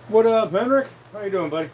What up, Henrik? How you doing, buddy?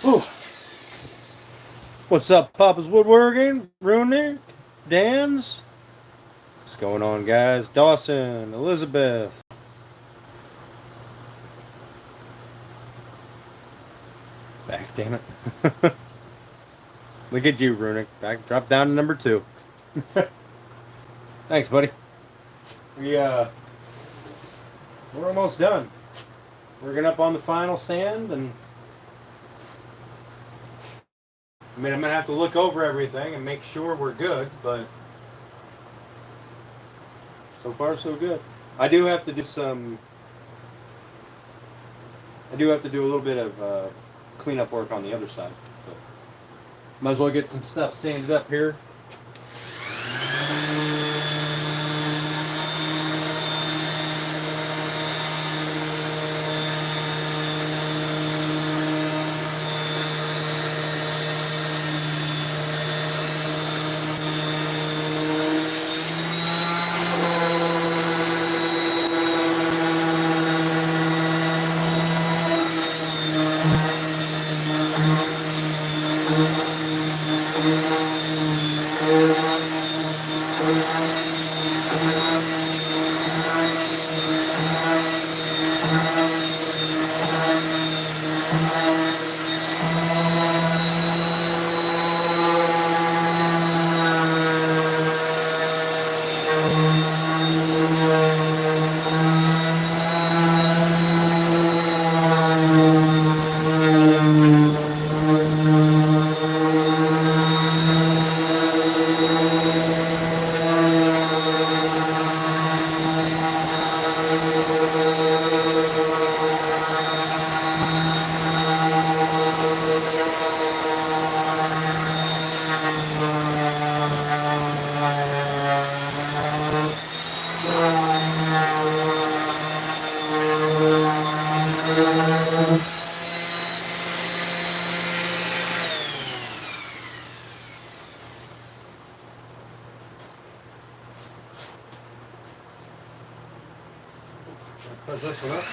Ooh. What's up, Papa's Woodworking? Runic? Dan's? What's going on, guys? Dawson, Elizabeth. Back, damn it. Look at you, Runic. Back, drop down to number 2. Thanks, buddy. We're almost done. Working up on the final sand, and I mean, I'm gonna have to look over everything and make sure we're good, but so far so good. I do have to do some. I do have to do a little bit of cleanup work on the other side. But might as well get some stuff sanded up here. Put this one up.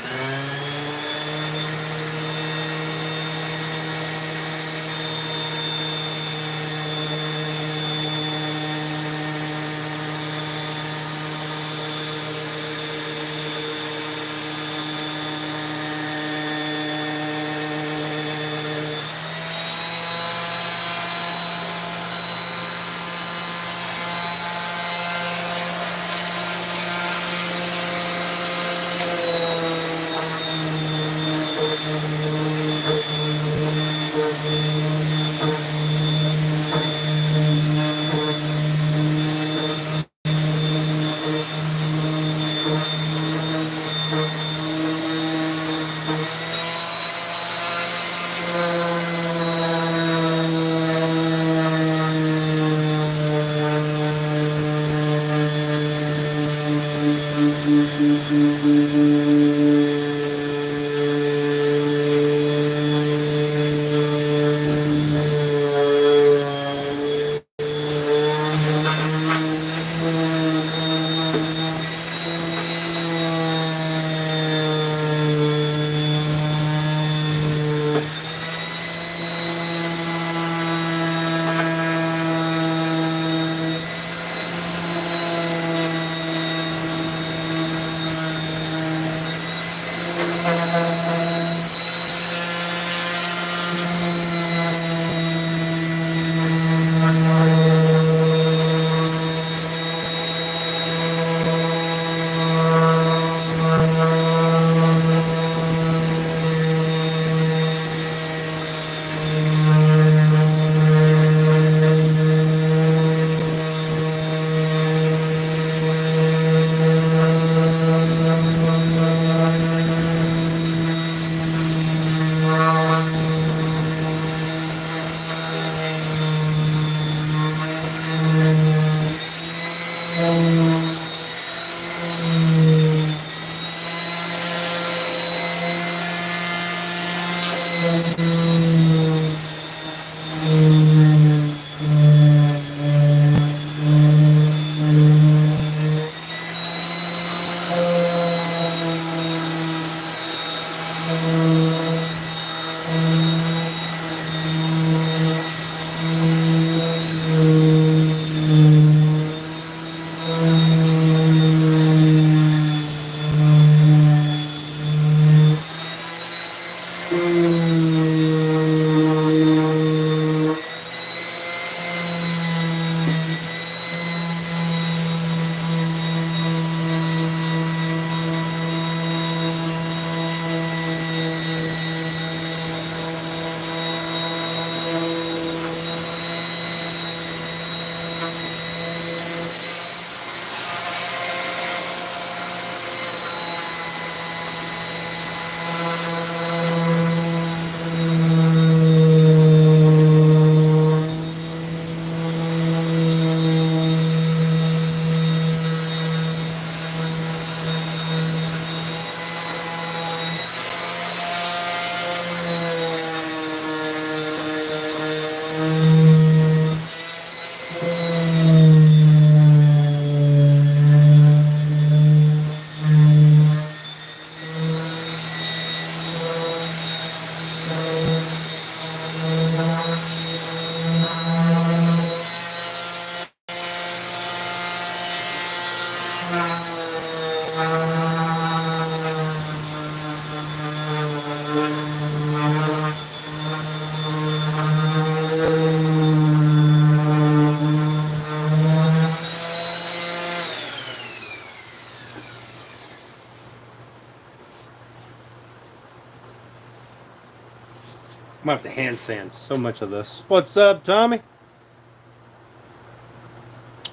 I'm gonna have to hand sand so much of this. What's up, Tommy?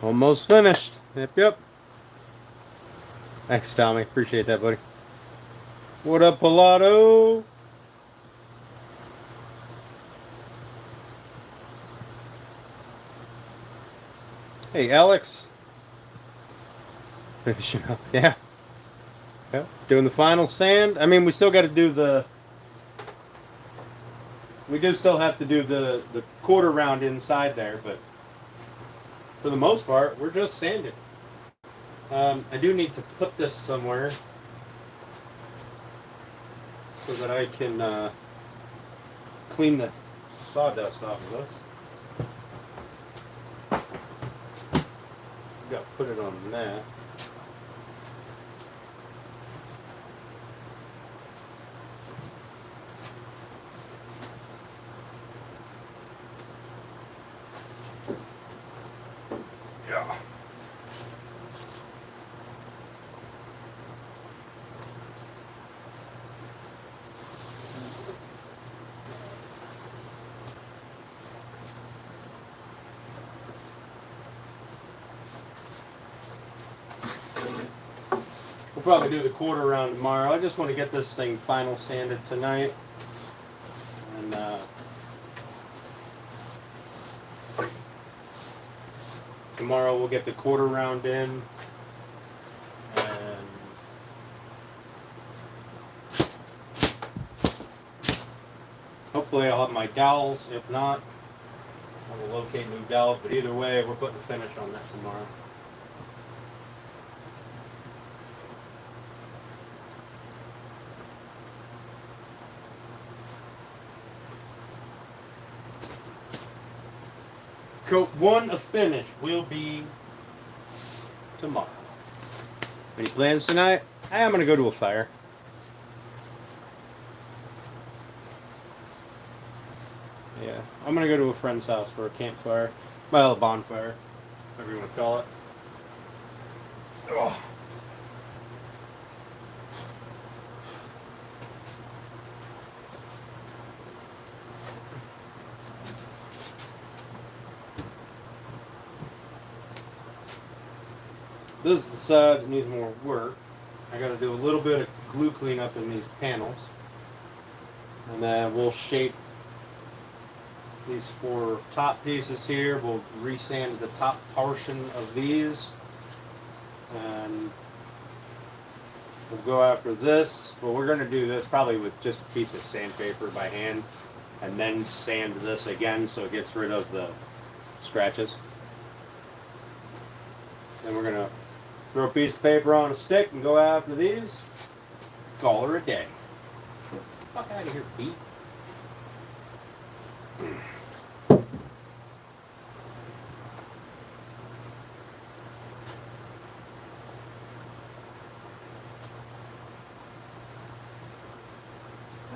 Almost finished. Yep. Thanks, Tommy. Appreciate that, buddy. What up, Pilato? Hey, Alex. Finishing up. Yeah. Yep. Doing the final sand. I mean, we still got to do the... We do still have to do the quarter round inside there, but for the most part, we're just sanding. I do need to put this somewhere. so that I can clean the sawdust off of this. Got to put it on that. Yeah. We'll probably do the quarter round tomorrow. I just want to get this thing final sanded tonight. And tomorrow we'll get the quarter round in. And hopefully I'll have my dowels. If not, I will locate new dowels. But either way, we're putting a finish on that tomorrow. Coat 1 of finish will be tomorrow. Any plans tonight? I'm gonna go to a fire. Yeah, I'm gonna go to a friend's house for a campfire. Well, a bonfire, whatever you want to call it. Oh. This is the side that needs more work. I got to do a little bit of glue cleanup in these panels. And then we'll shape these 4 top pieces here. We'll resand the top portion of these. And we'll go after this. But we're going to do this probably with just a piece of sandpaper by hand. And then sand this again so it gets rid of the scratches. Then we're going to throw a piece of paper on a stick and go after these. Call her a day. Fuck out of here, Pete.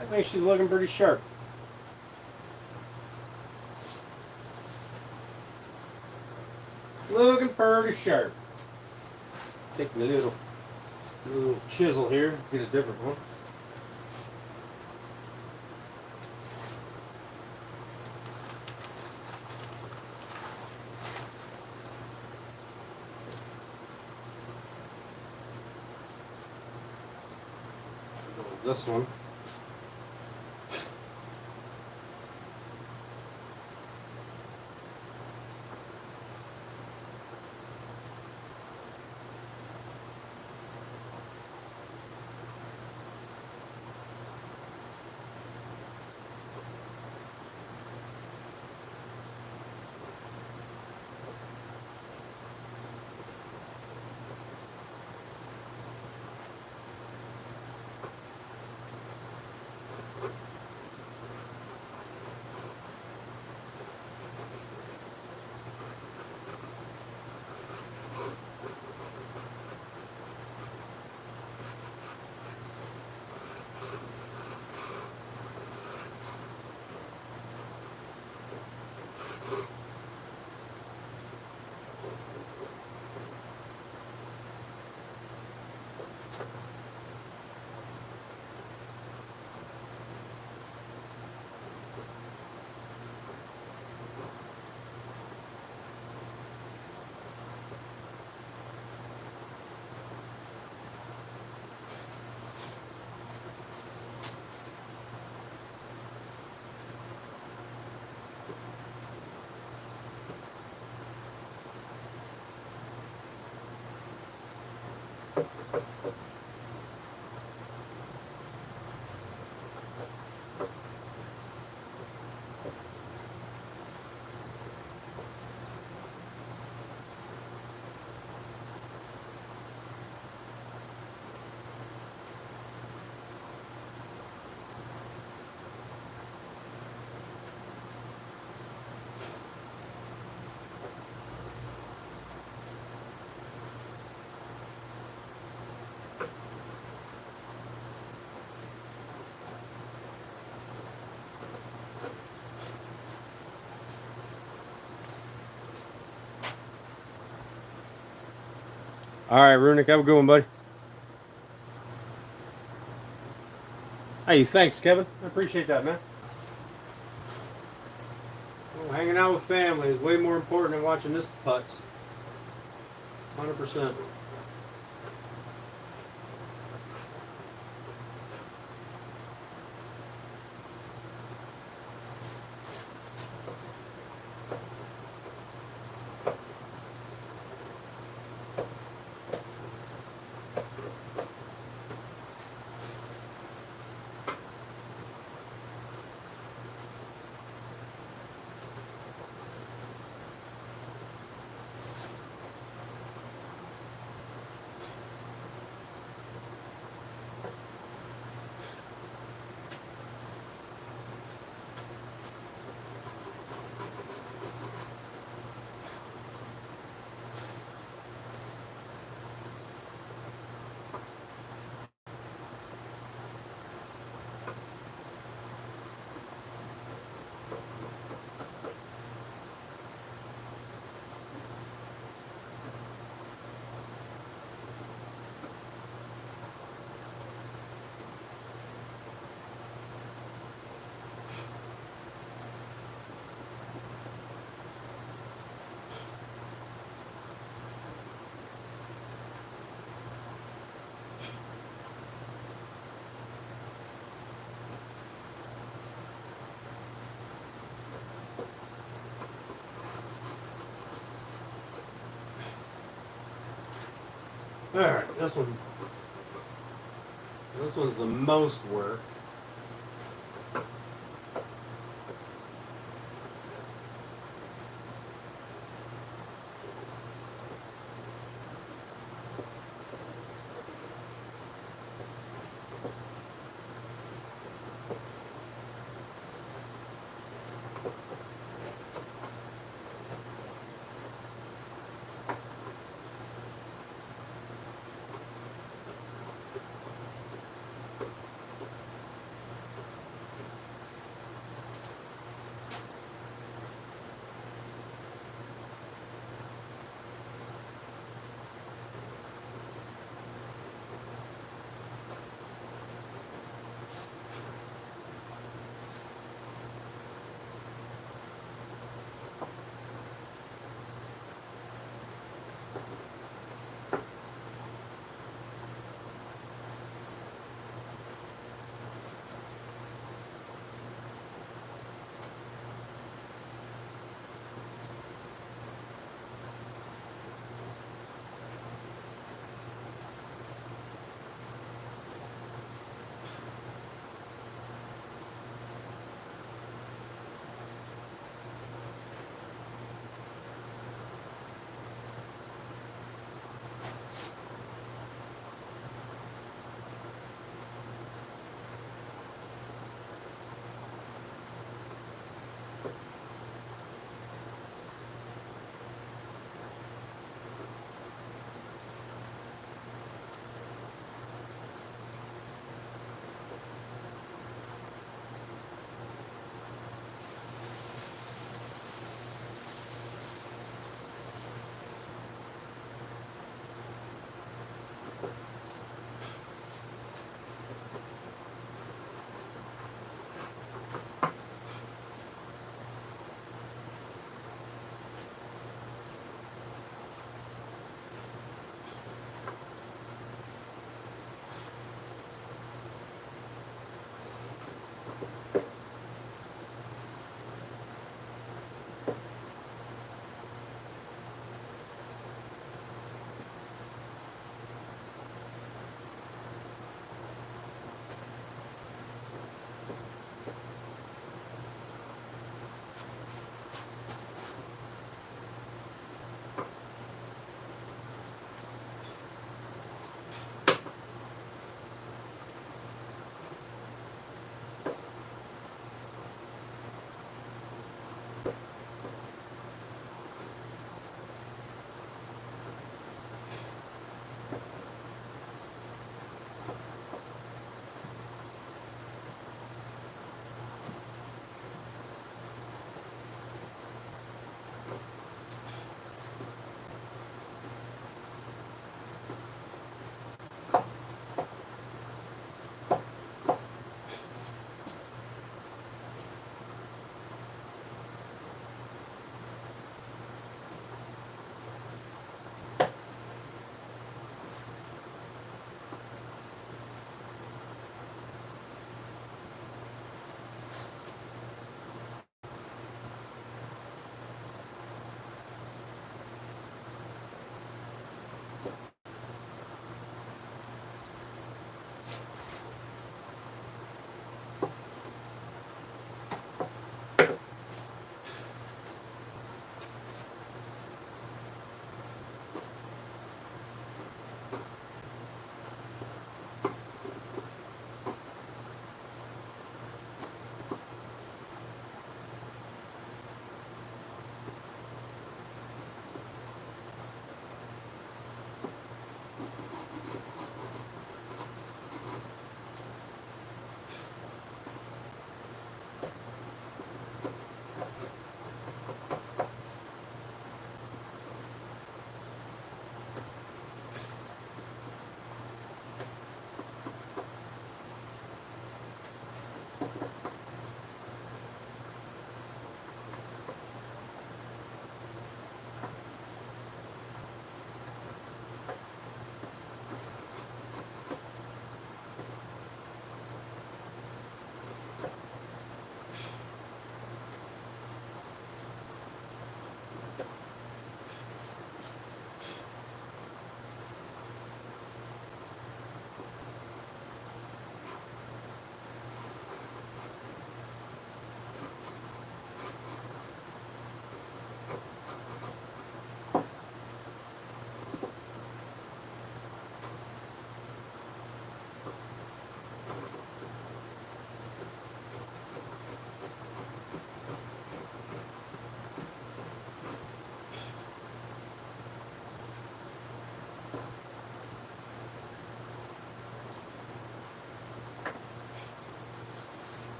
I think she's looking pretty sharp. Looking pretty sharp. Take the little chisel here, get a different one. This one. All right, Runic, have a good one, buddy. Hey, thanks, Kevin. I appreciate that, man. Well, hanging out with family is way more important than watching this putts. 100%. All right, this one. This one's the most work.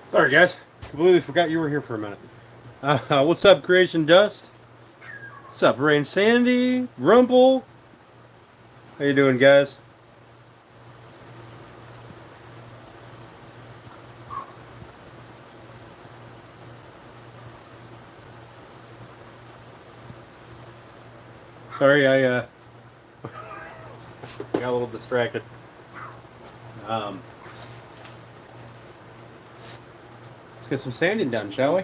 Sorry, guys. Completely forgot you were here for a minute. What's up, Creation Dust? What's up, Rain Sandy? Rumple? How you doing, guys? Sorry, I got a little distracted. Let's get some sanding done, shall we?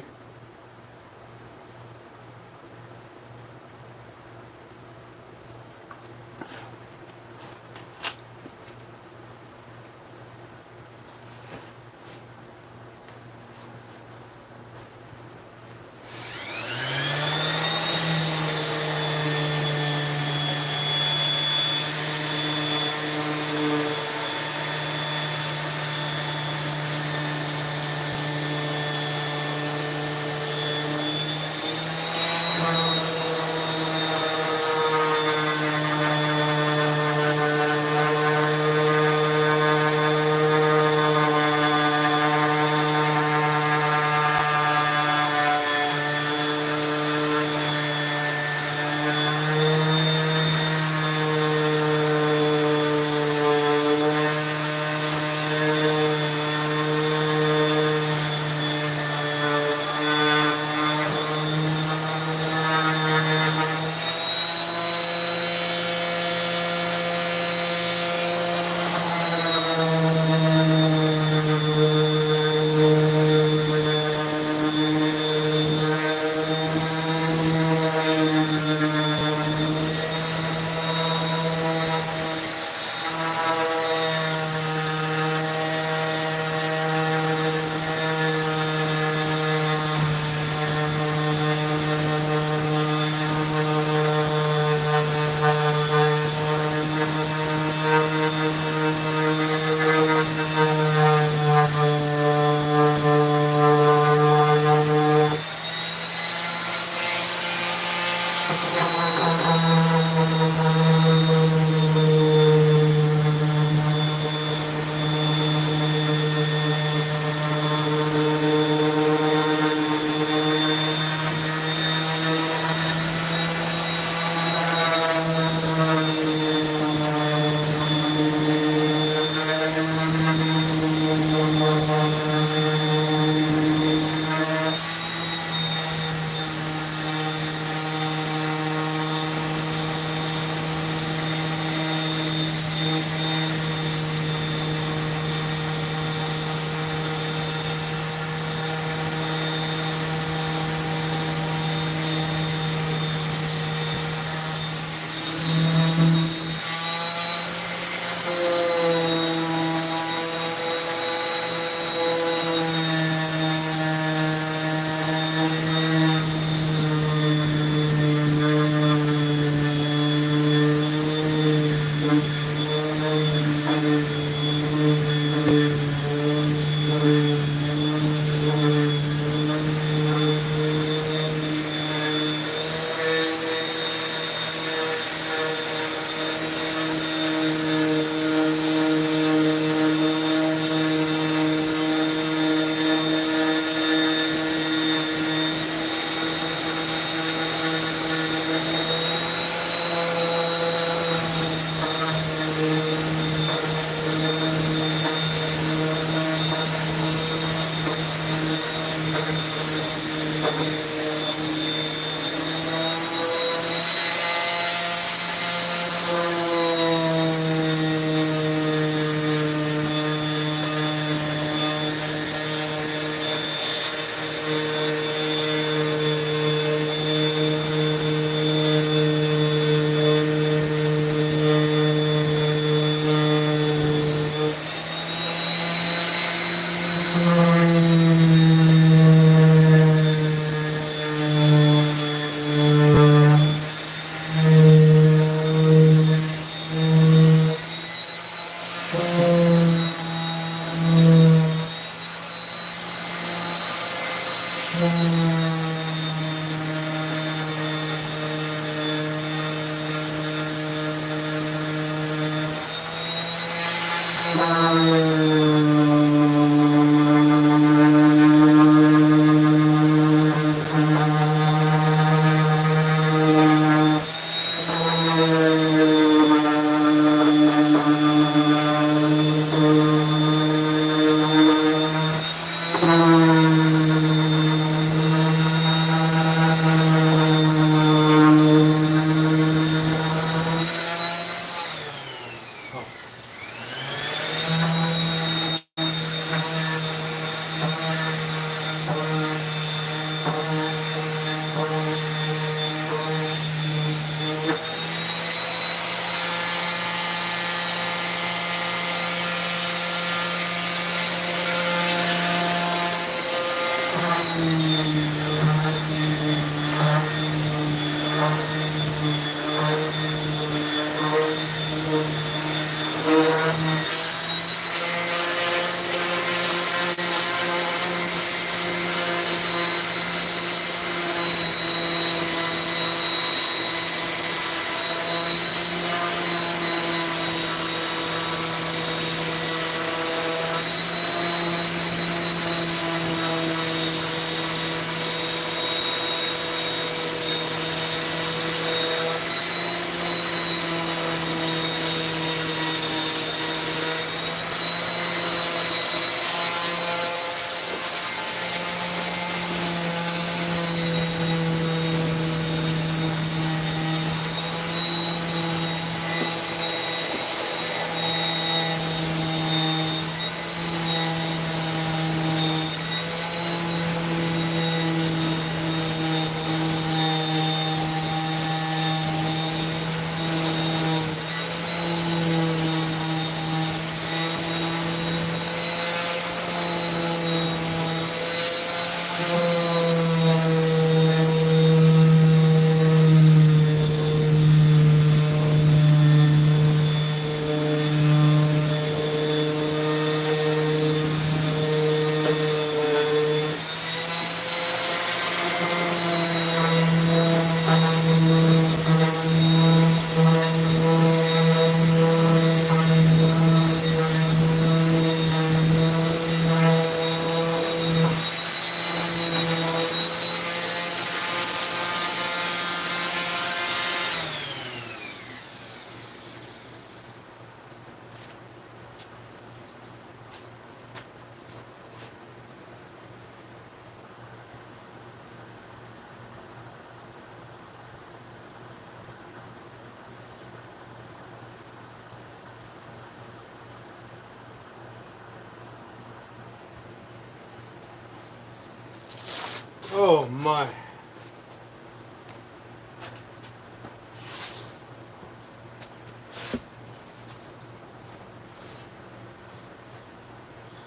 Oh my.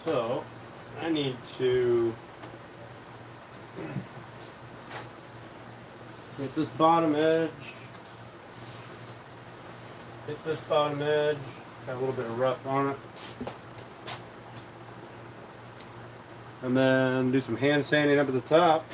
So, I need to get this bottom edge, got a little bit of rough on it, and then do some hand sanding up at the top.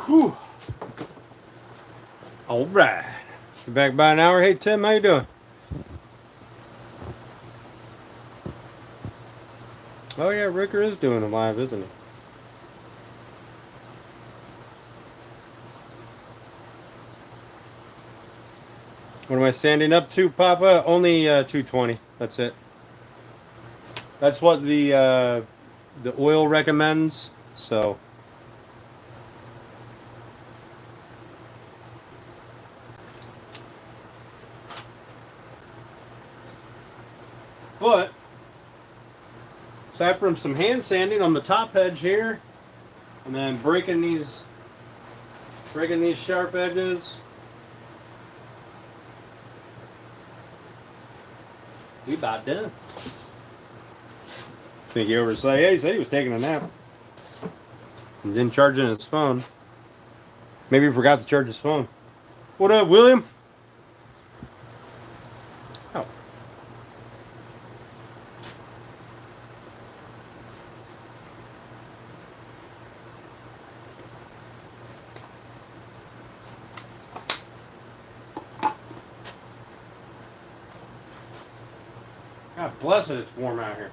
Whew. All right. We're back by an hour. Hey, Tim, how you doing? Oh, yeah, Ricker is doing it live, isn't he? What am I sanding up to, Papa? Only 220. That's it. That's what the oil recommends. So. But aside from some hand sanding on the top edge here, and then breaking these sharp edges, we about done. Think he overslept? Yeah, he said he was taking a nap. And then charging his phone. Maybe he forgot to charge his phone. What up, William? Oh. God bless it, it's warm out here.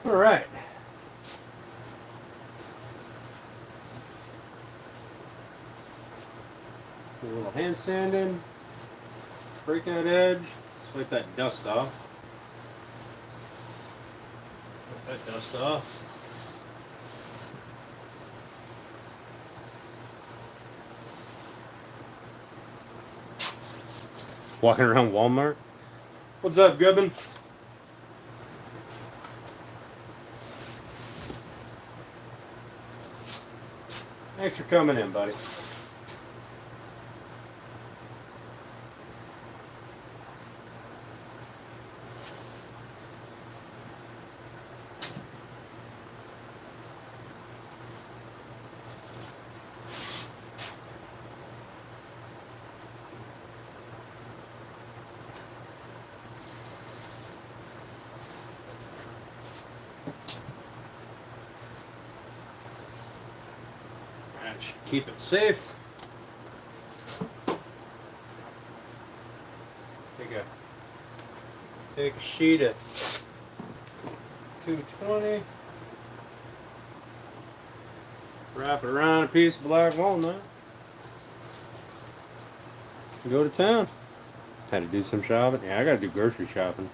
All right. A little hand sanding. Break that edge. Wipe that dust off. Wipe that dust off. Walking around Walmart. What's up, Gubbin? Thanks for coming in, buddy. That should keep it safe. Take a sheet of 220, wrap it around a piece of black walnut, and go to town. Had to do some shopping. Yeah, I gotta do grocery shopping.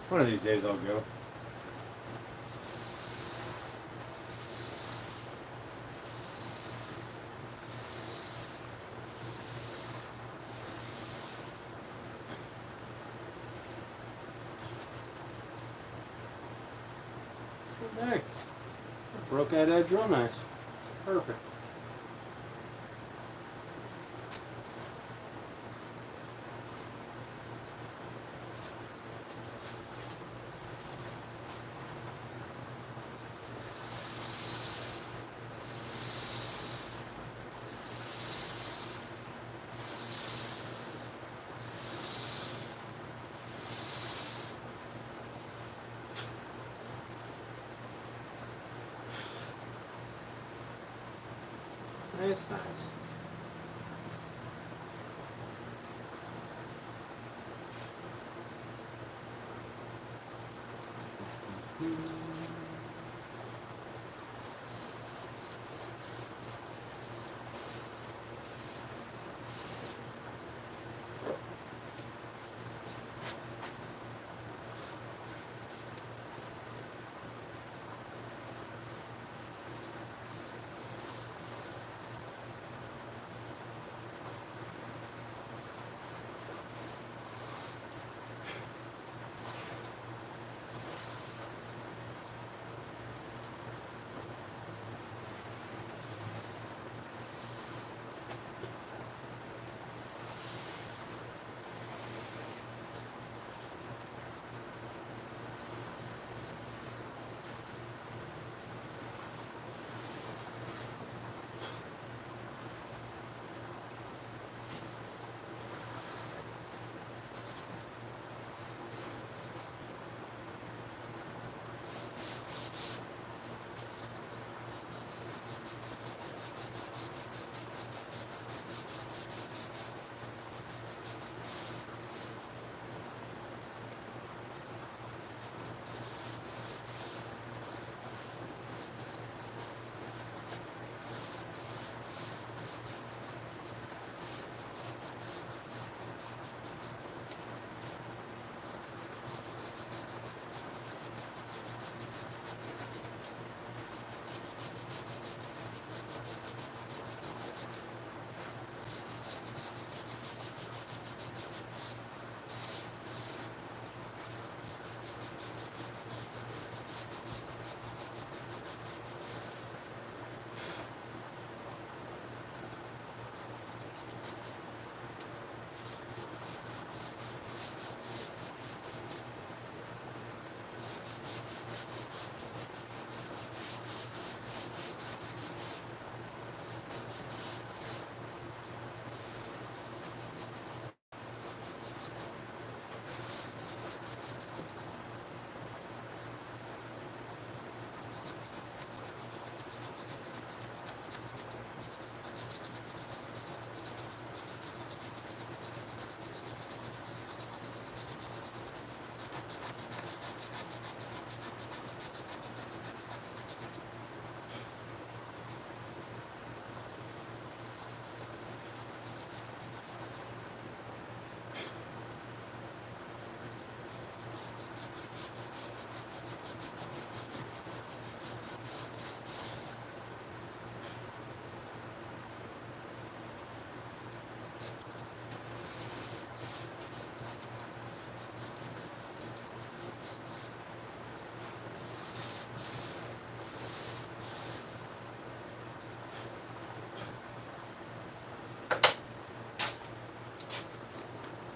One of these days I'll go. Hey, broke that edge real nice. Perfect. Nice, nice.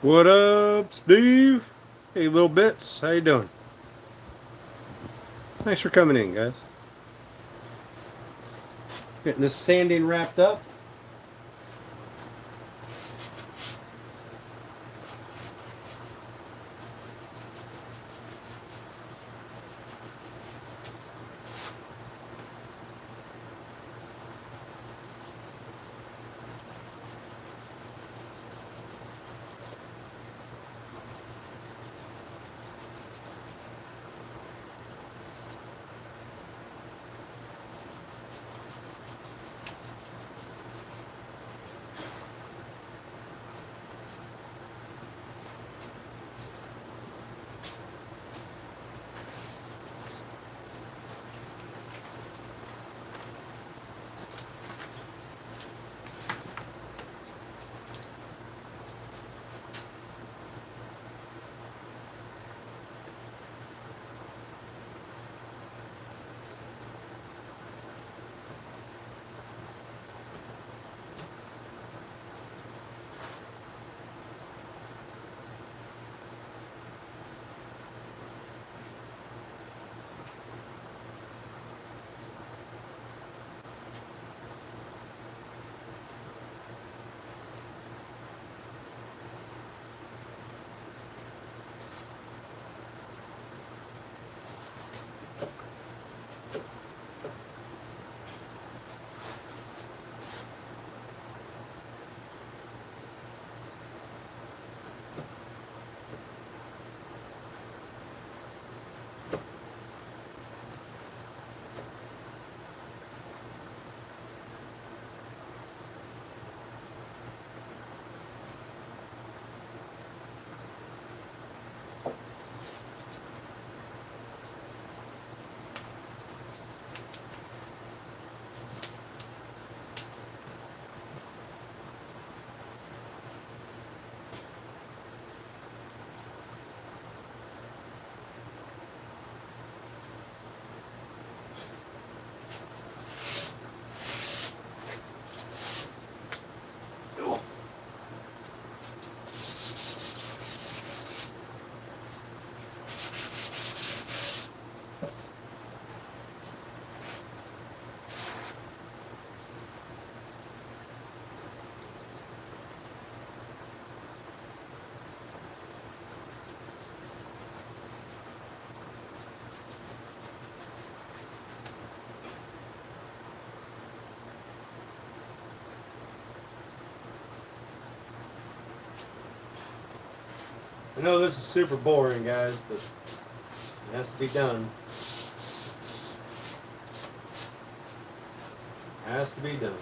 What up, Steve? Hey, little bits. How you doing? Thanks for coming in, guys. Getting this sanding wrapped up. I know this is super boring, guys, but it has to be done. Has to be done.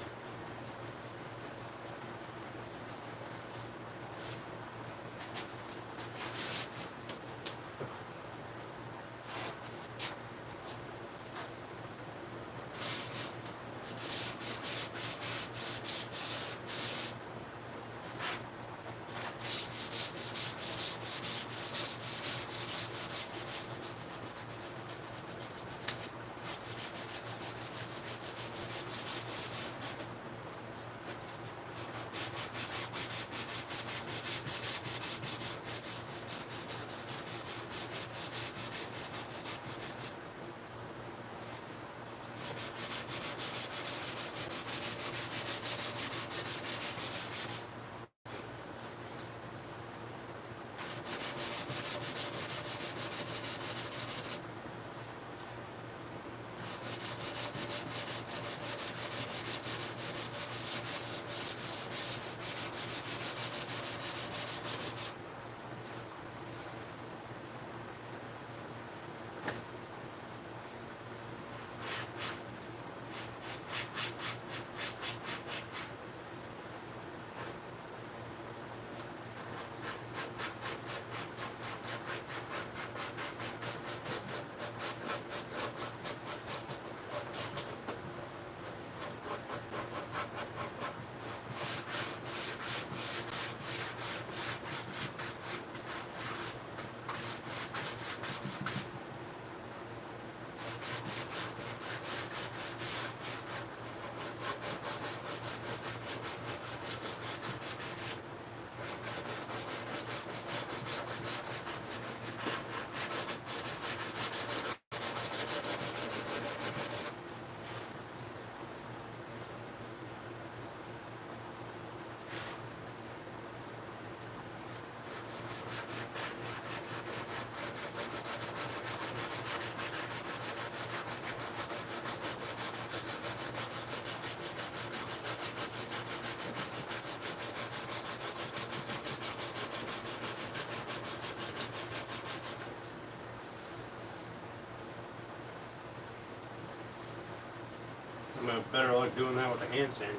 I'm gonna have better luck doing that with a hand sander.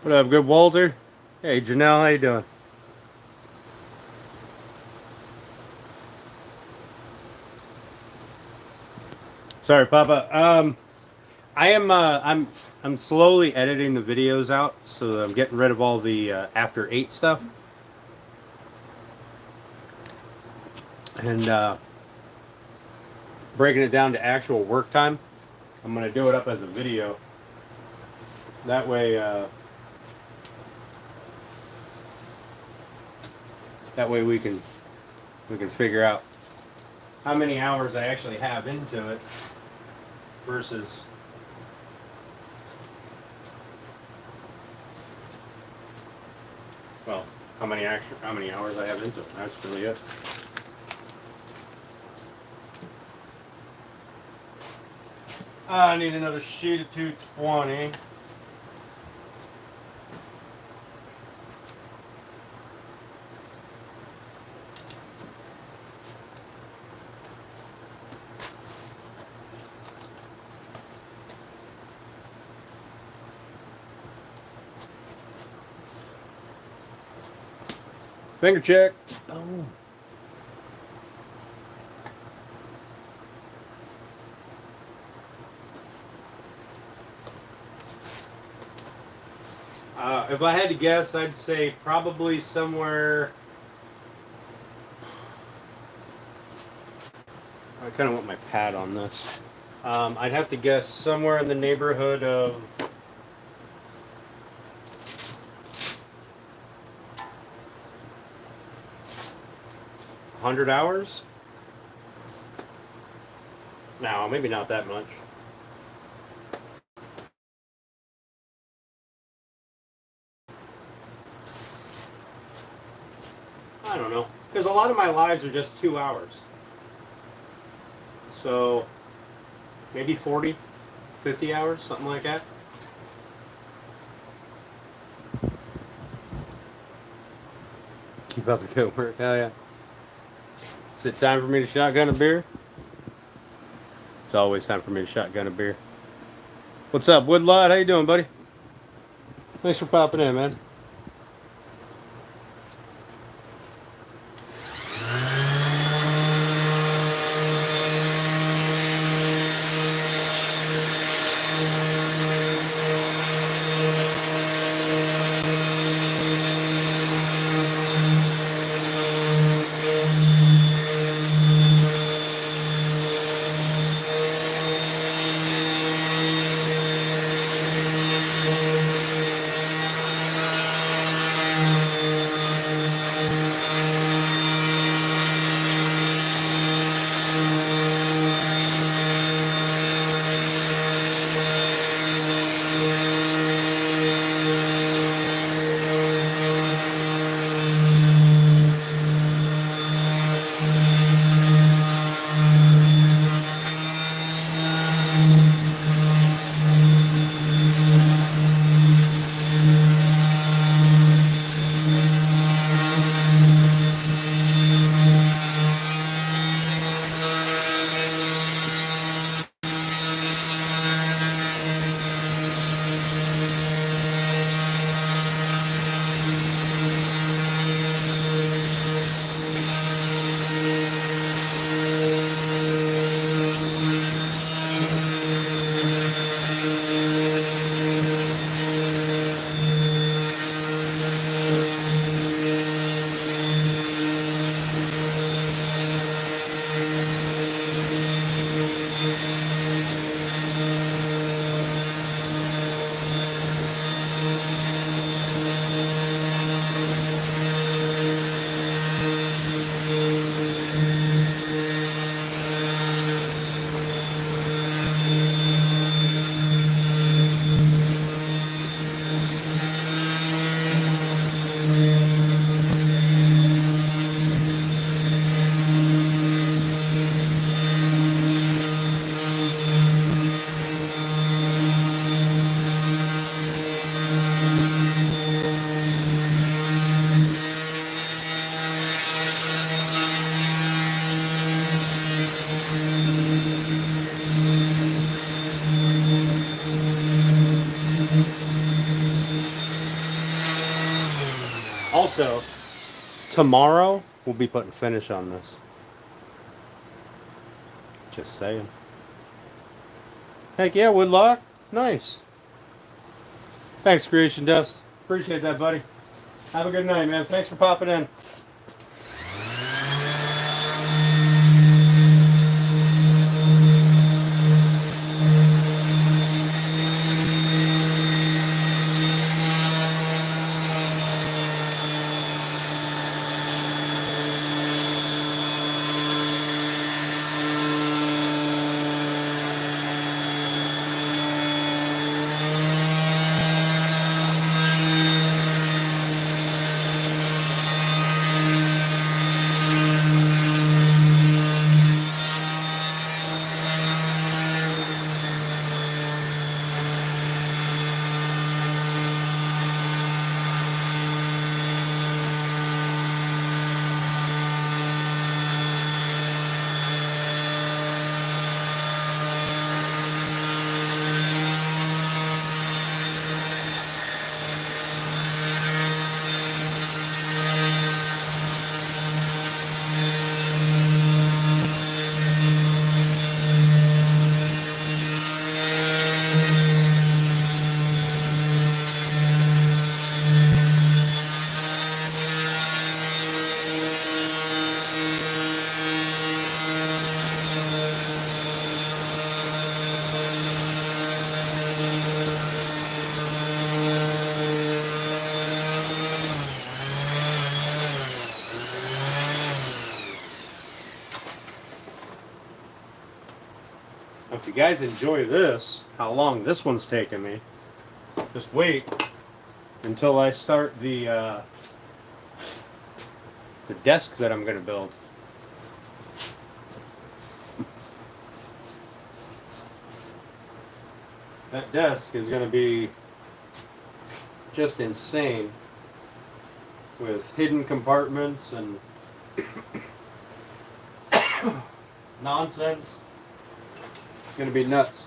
What up, good Walter? Hey, Janelle, how you doing? Sorry, Papa. I'm slowly editing the videos out, so I'm getting rid of all the after 8 stuff. And breaking it down to actual work time. I'm going to do it up as a video. That way we can figure out how many hours I actually have into it versus how many hours I have into it. That's really it. I need another sheet of 220. Finger check. Boom. If I had to guess, I'd say probably somewhere. I kind of want my pad on this. I'd have to guess somewhere in the neighborhood of 100 hours? No, maybe not that much. I don't know. Because a lot of my lives are just 2 hours. So maybe 40, 50 hours, something like that. Keep up the good work. Hell yeah. Is it time for me to shotgun a beer? It's always time for me to shotgun a beer. What's up, Woodlot? How you doing, buddy? Thanks for popping in, man. Also, tomorrow we'll be putting finish on this. Just saying. Heck yeah, Woodlock. Nice. Thanks, Creation Dust. Appreciate that, buddy. Have a good night, man. Thanks for popping in. If you guys enjoy this, how long this one's taking me, just wait until I start the desk that I'm going to build. That desk is going to be just insane. with hidden compartments and nonsense. It's going to be nuts.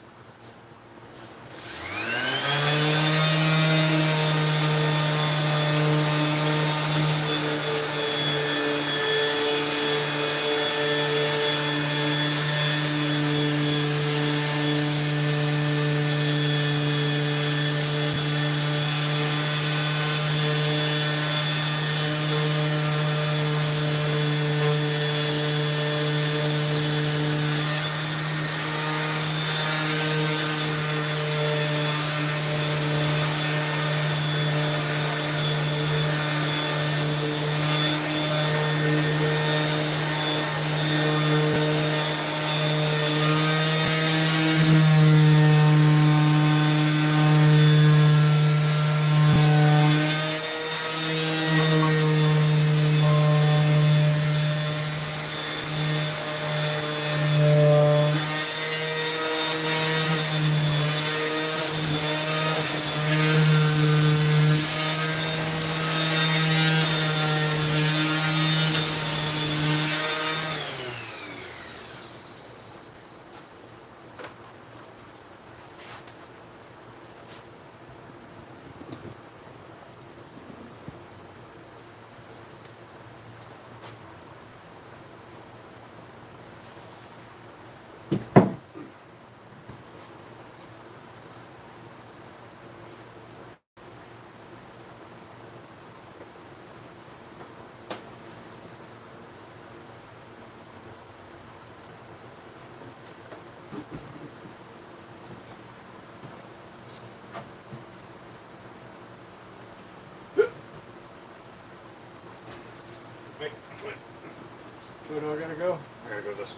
Where do I gotta go? I gotta go this way.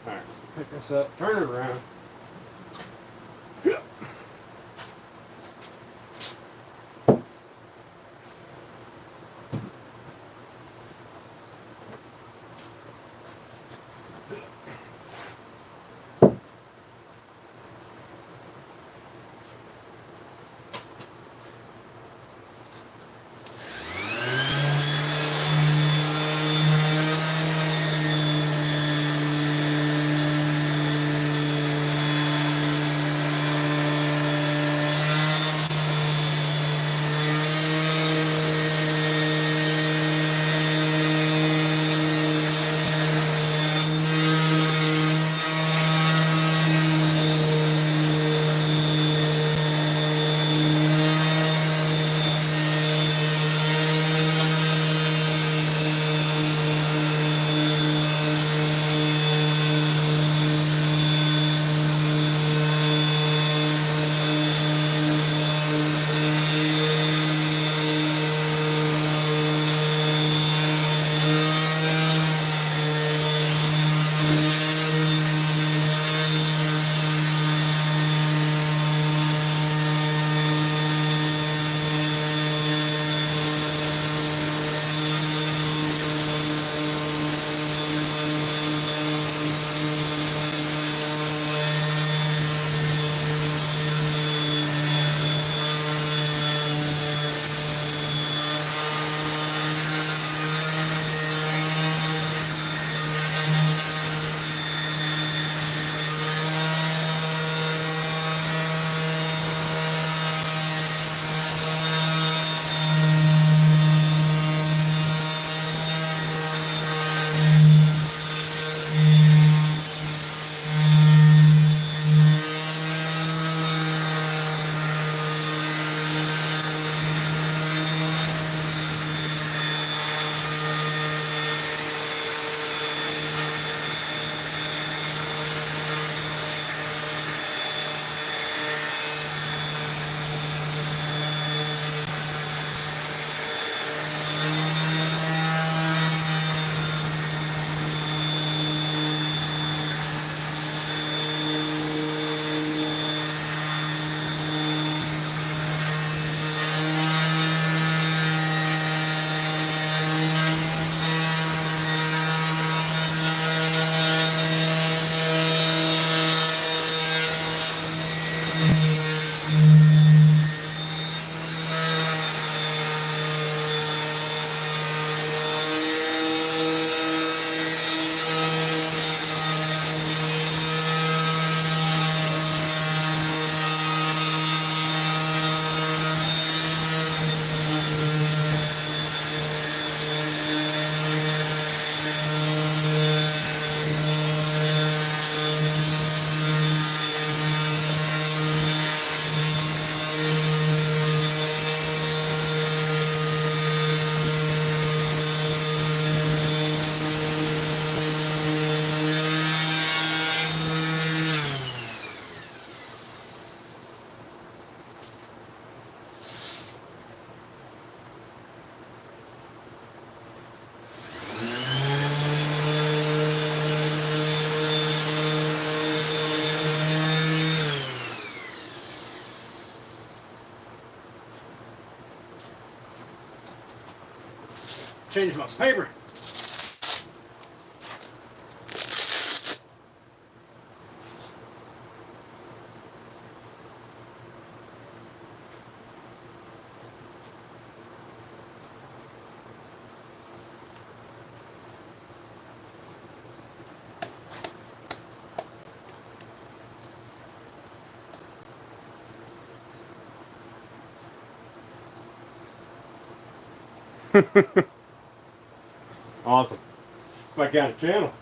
Alright, pick this up, turn it around. change my paper. Awesome. I got a channel.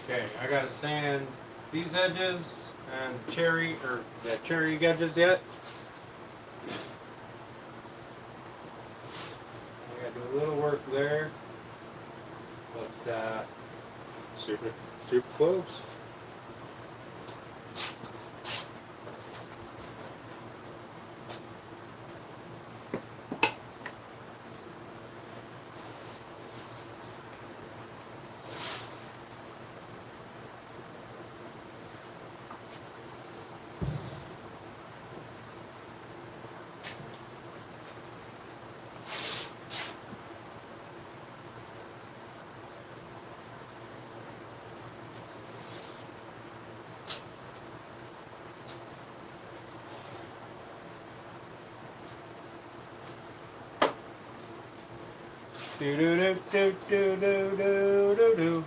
Okay, I gotta sand these edges and the cherry edges yet. I gotta do a little work there, but Super close. Do do do do do do do do do.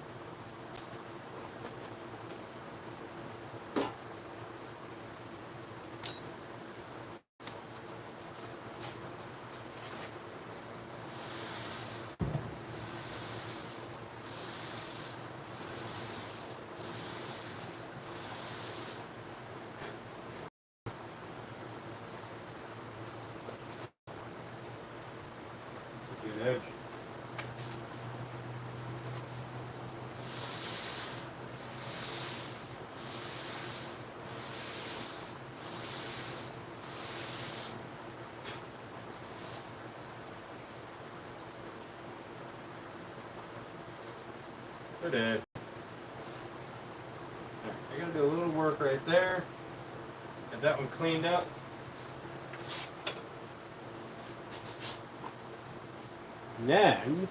Good edge. Good edge. I gotta do a little work right there. Get that one cleaned up. Then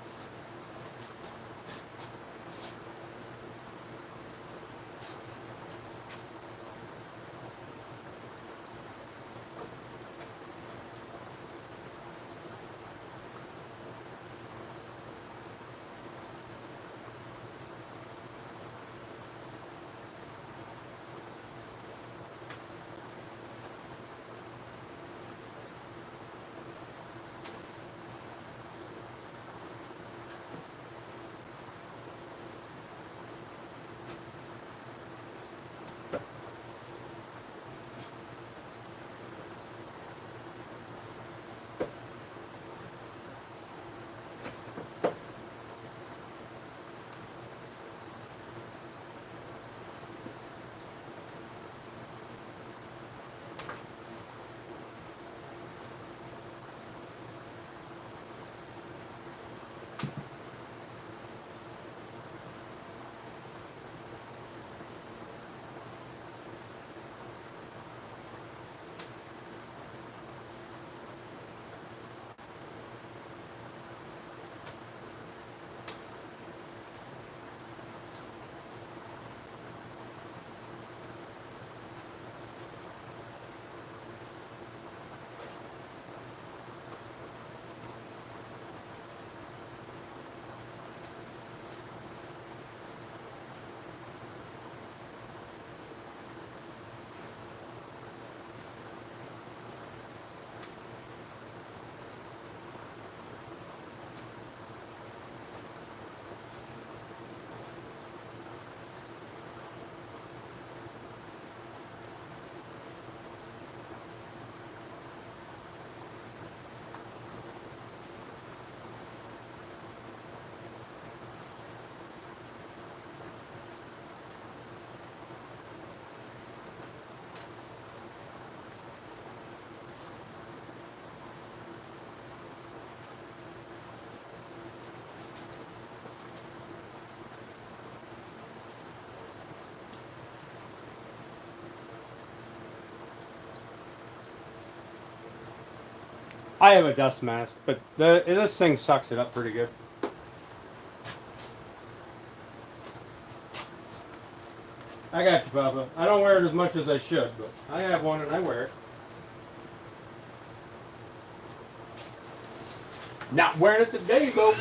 I have a dust mask, but this thing sucks it up pretty good. I got you, Papa. I don't wear it as much as I should, but I have one and I wear it. Not wearing it today, though.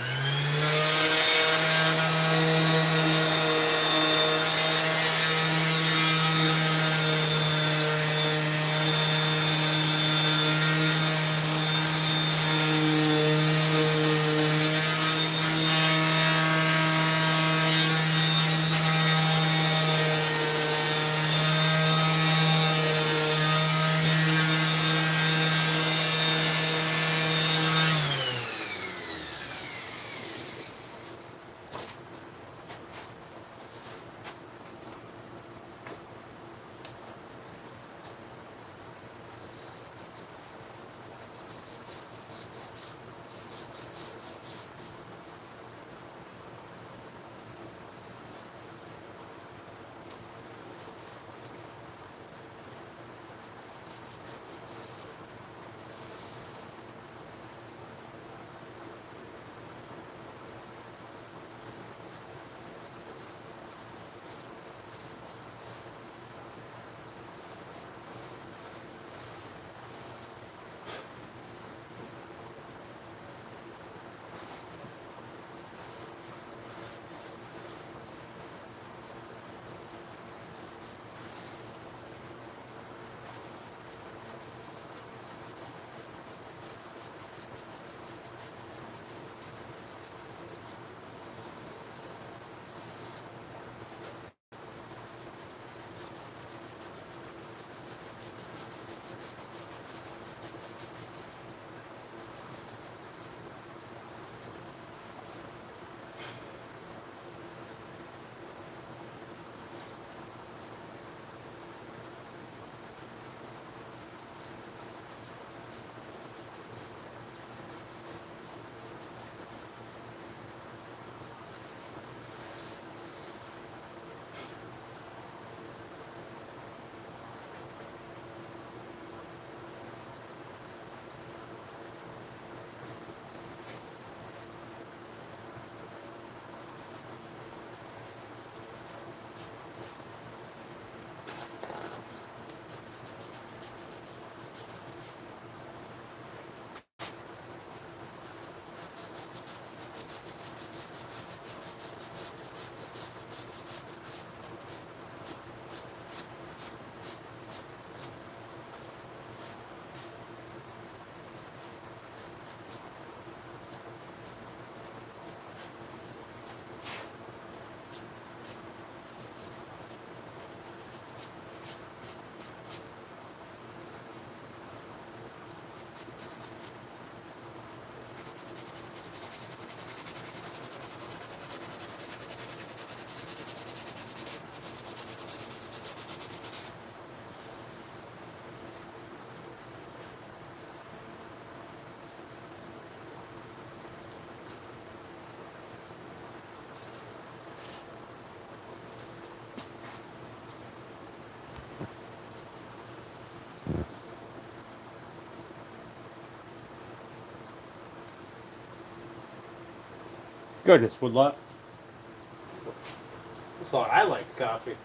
Goodness, would love. I thought I liked coffee.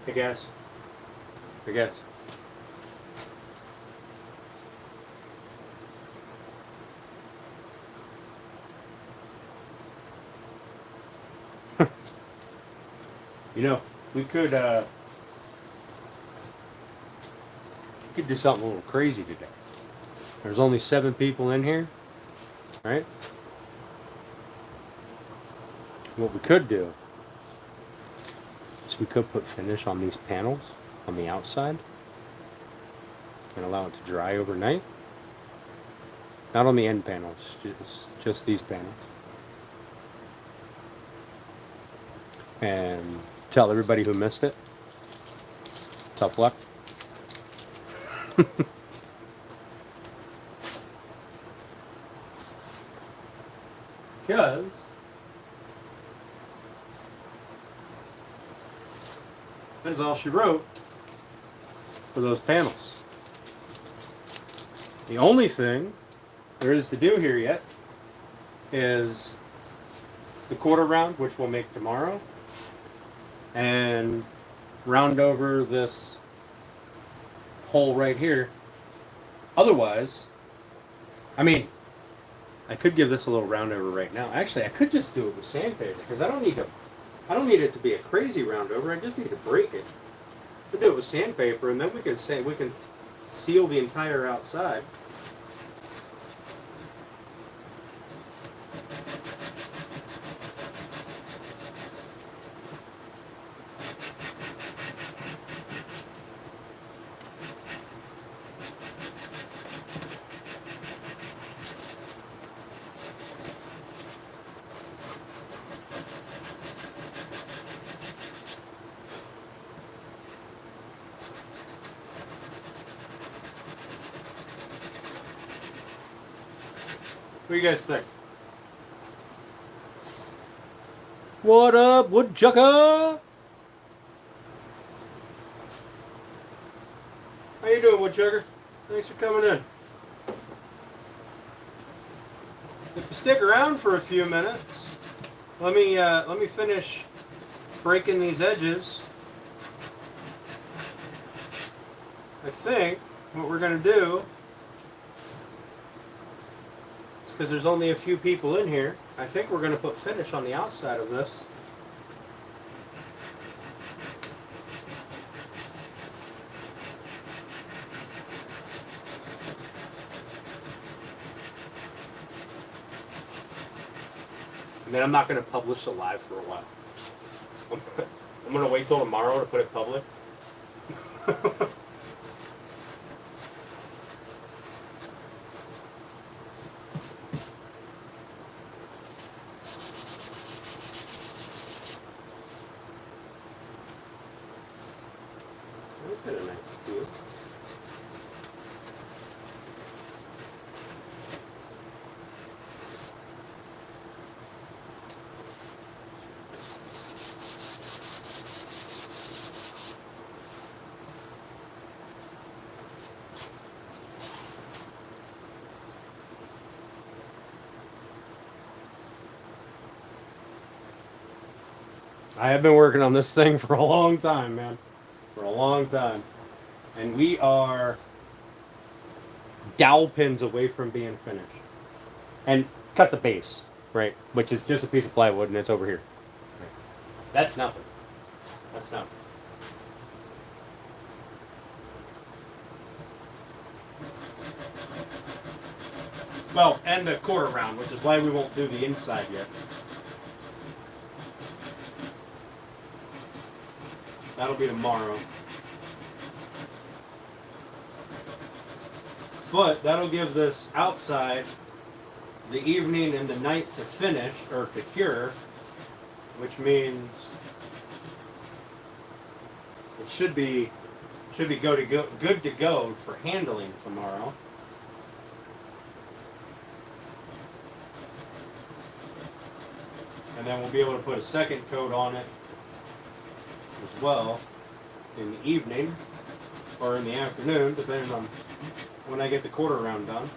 Hey guys. Hey guys. You know, we could do something a little crazy today. There's only 7 people in here, right? What we could do is we could put finish on these panels on the outside and allow it to dry overnight. Not on the end panels, just these panels. And tell everybody who missed it, tough luck. Because that is all she wrote for those panels. The only thing there is to do here yet is the quarter round, which we'll make tomorrow, and round over this hole right here. Otherwise, I mean, I could give this a little round over right now. Actually, I could just do it with sandpaper because I don't need it to be a crazy round over. I just need to break it. We'll do it with sandpaper, and then we can seal the entire outside. What do you guys think? What up, woodchucker? How you doing, woodchucker? Thanks for coming in. If you stick around for a few minutes, let me finish breaking these edges. I think what we're gonna do, because there's only a few people in here, I think we're going to put finish on the outside of this. And then I'm not going to publish it live for a while. I'm going to wait till tomorrow to put it public. That's got a nice feel. I have been working on this thing for a long time, man. For a long time. And we are dowel pins away from being finished. And cut the base, right? Which is just a piece of plywood and it's over here. That's nothing. That's nothing. Well, and the quarter round, which is why we won't do the inside yet. That'll be tomorrow. But that'll give this outside the evening and the night to finish, or to cure, which means it should be good to go for handling tomorrow. And then we'll be able to put a second coat on it as well in the evening or in the afternoon, depending on when I get the quarter round done.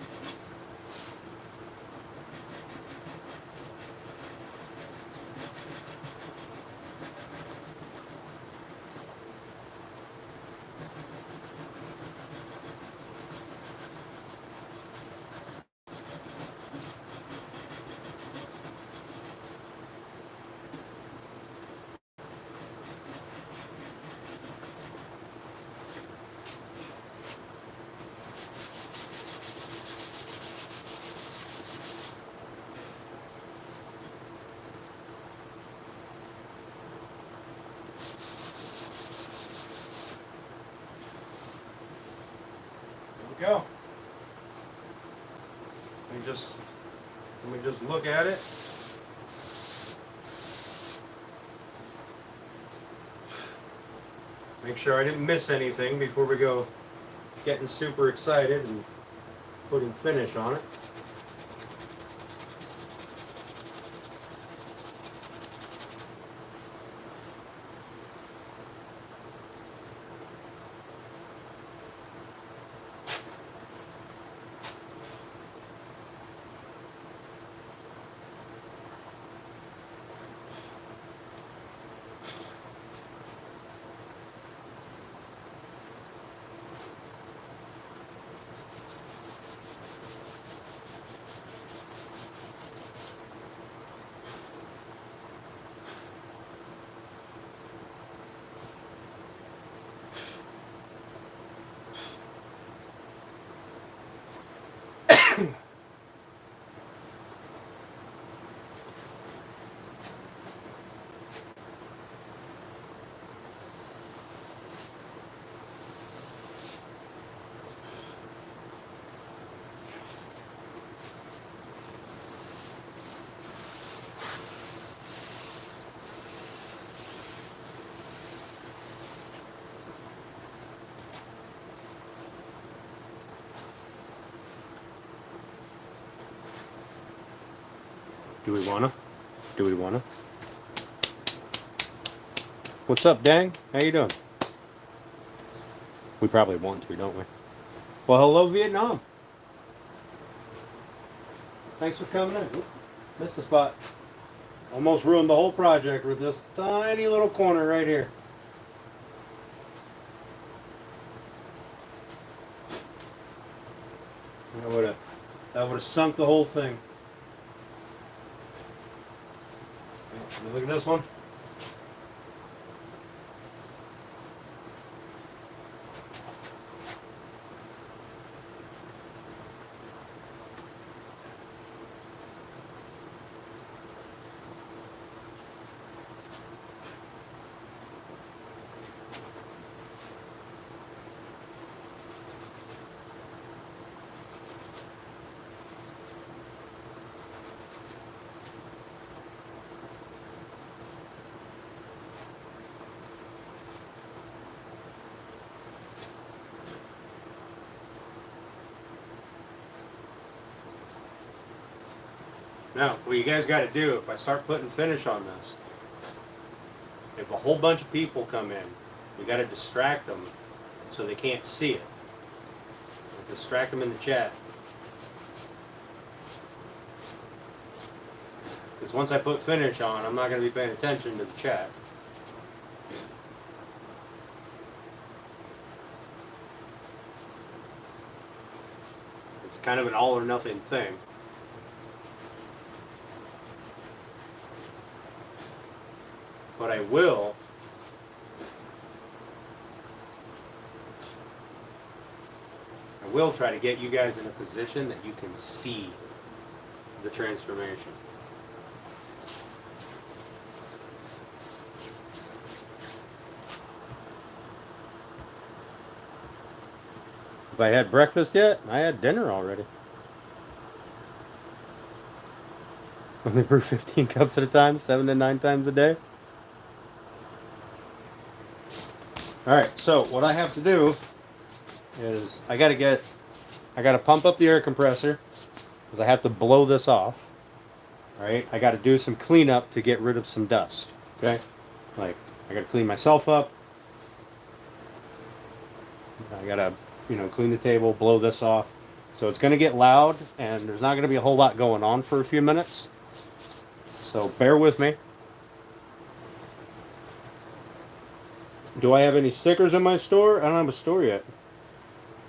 Go. Let me just look at it. Make sure I didn't miss anything before we go getting super excited and putting finish on it. Do we wanna? Do we wanna? What's up, Dang? How you doing? We probably want to, don't we? Well, hello, Vietnam. Thanks for coming in. Oop, missed the spot. Almost ruined the whole project with this tiny little corner right here. That would have sunk the whole thing. Look at this one. Now, what you guys got to do, if I start putting finish on this, if a whole bunch of people come in, we got to distract them so they can't see it. Distract them in the chat. Because once I put finish on, I'm not going to be paying attention to the chat. It's kind of an all or nothing thing. But I will try to get you guys in a position that you can see the transformation. Have I had breakfast yet? I had dinner already. Only brew 15 cups at a time, 7 to 9 times a day. Alright, so what I have to do is I gotta pump up the air compressor because I have to blow this off. Alright, I gotta do some cleanup to get rid of some dust. Okay? Like, I gotta clean myself up. I gotta, clean the table, blow this off. So it's gonna get loud and there's not gonna be a whole lot going on for a few minutes. So bear with me. Do I have any stickers in my store? I don't have a store yet.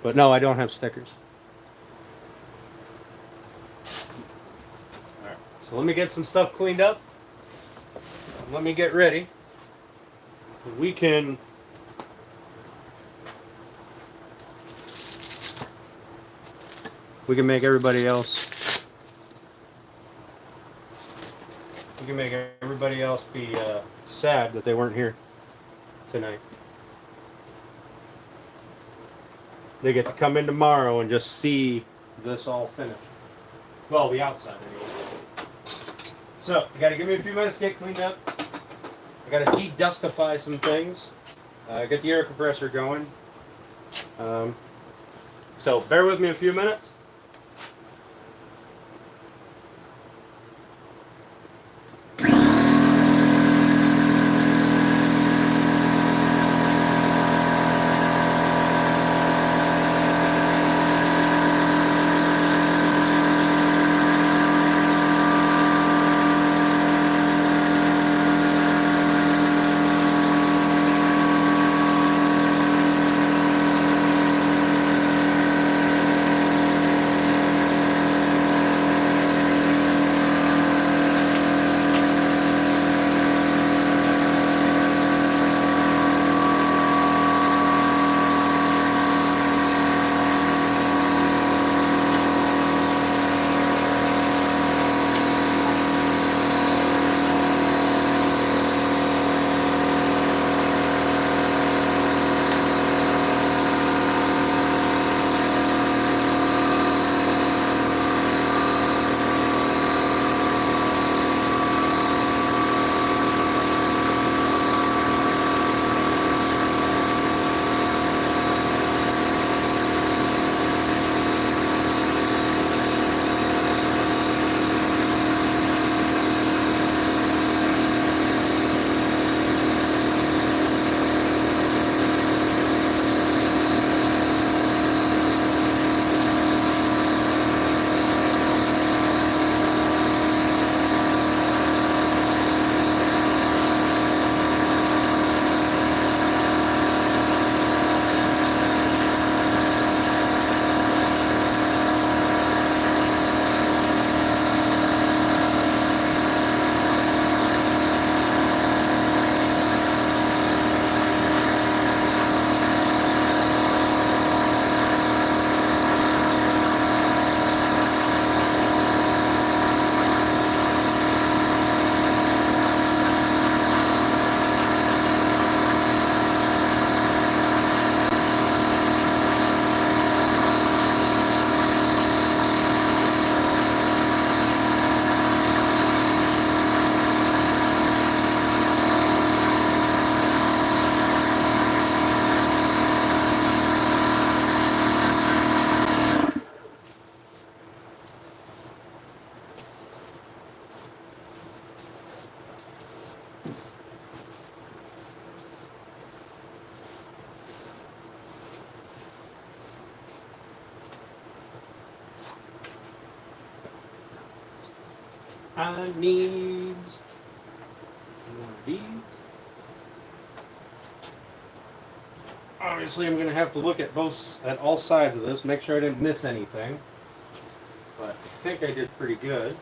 But no, I don't have stickers. Alright, so let me get some stuff cleaned up. Let me get ready. We can make everybody else be sad that they weren't here tonight. They get to come in tomorrow and just see this all finished. Well, the outside anyway. So, you gotta give me a few minutes to get cleaned up. I gotta de-dustify some things. Get the air compressor going. So, bear with me a few minutes. I needs more of these. Obviously, I'm going to have to look at all sides of this, make sure I didn't miss anything. But I think I did pretty good.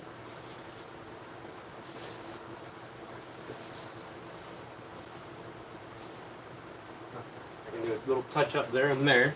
I can do a little touch up there and there.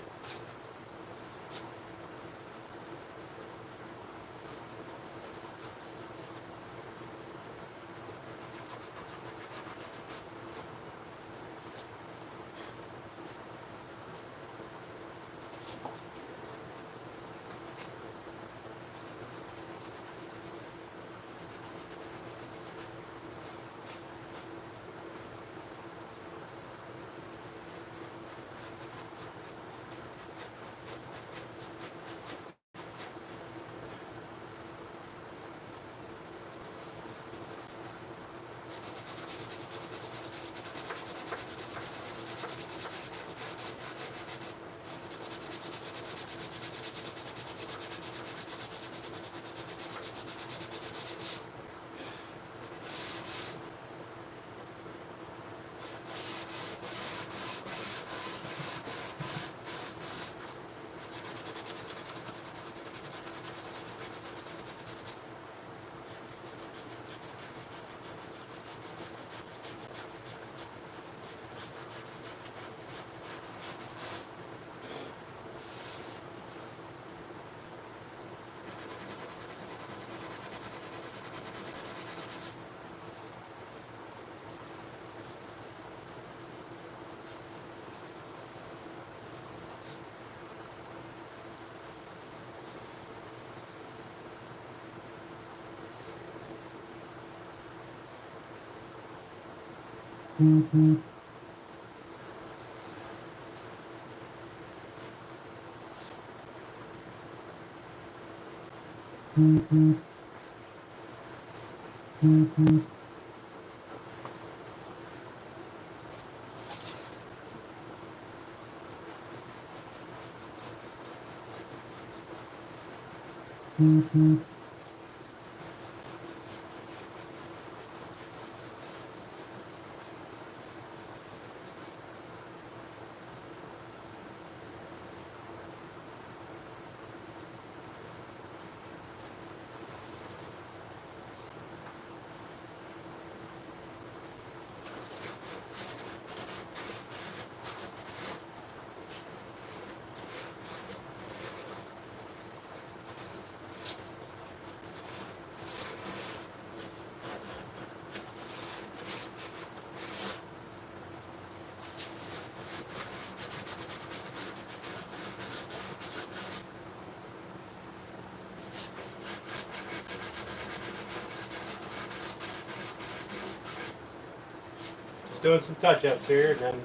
Just doing some touch-ups here, and then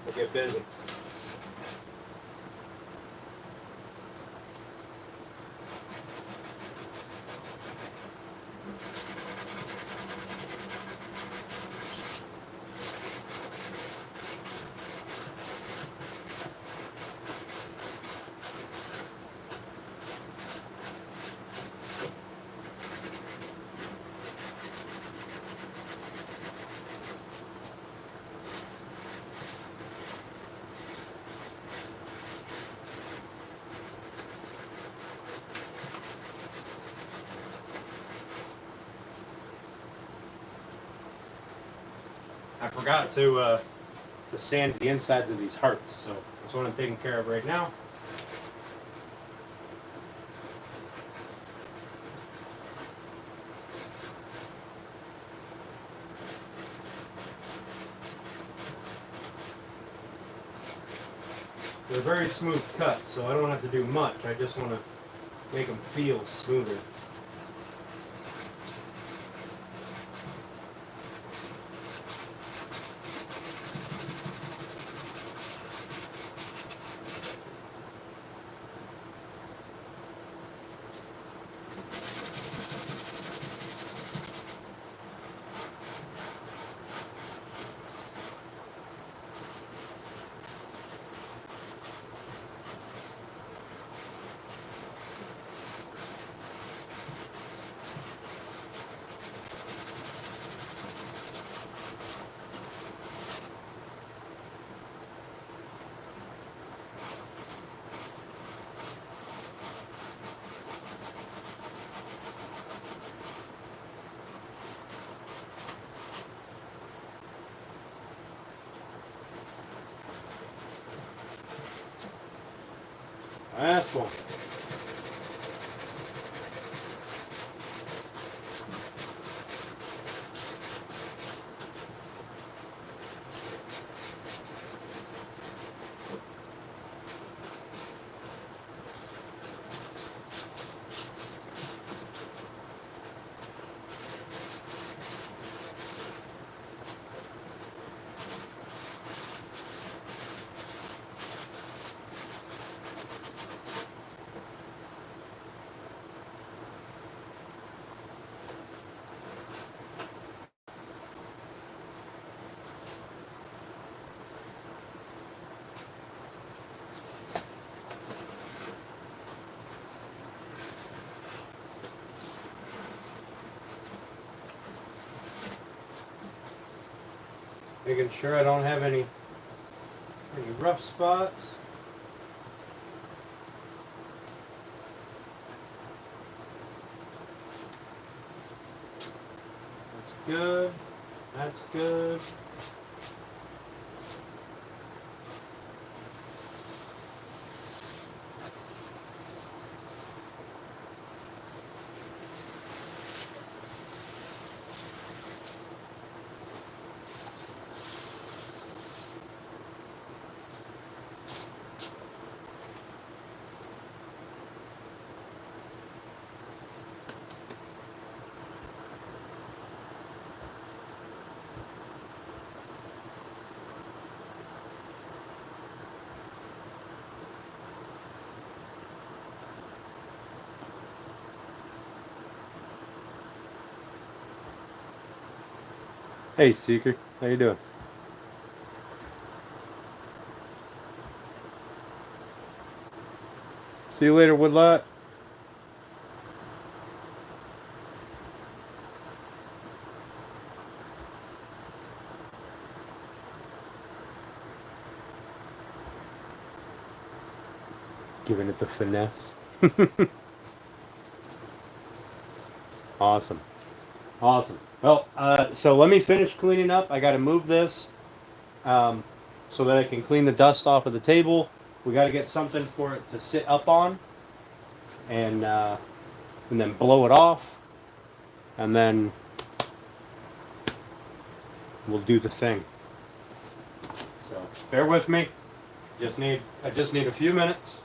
we'll get busy. I forgot to sand the insides of these hearts, so that's what I'm taking care of right now. They're very smooth cuts, so I don't have to do much. I just want to make them feel smoother. Last one. Making sure I don't have any rough spots. That's good. That's good. Hey, Seeker. How you doing? See you later, Woodlot. Giving it the finesse. Awesome. Awesome. Well, so let me finish cleaning up. I got to move this so that I can clean the dust off of the table. We got to get something for it to sit up on, and then blow it off, and then we'll do the thing. So bear with me. I just need a few minutes.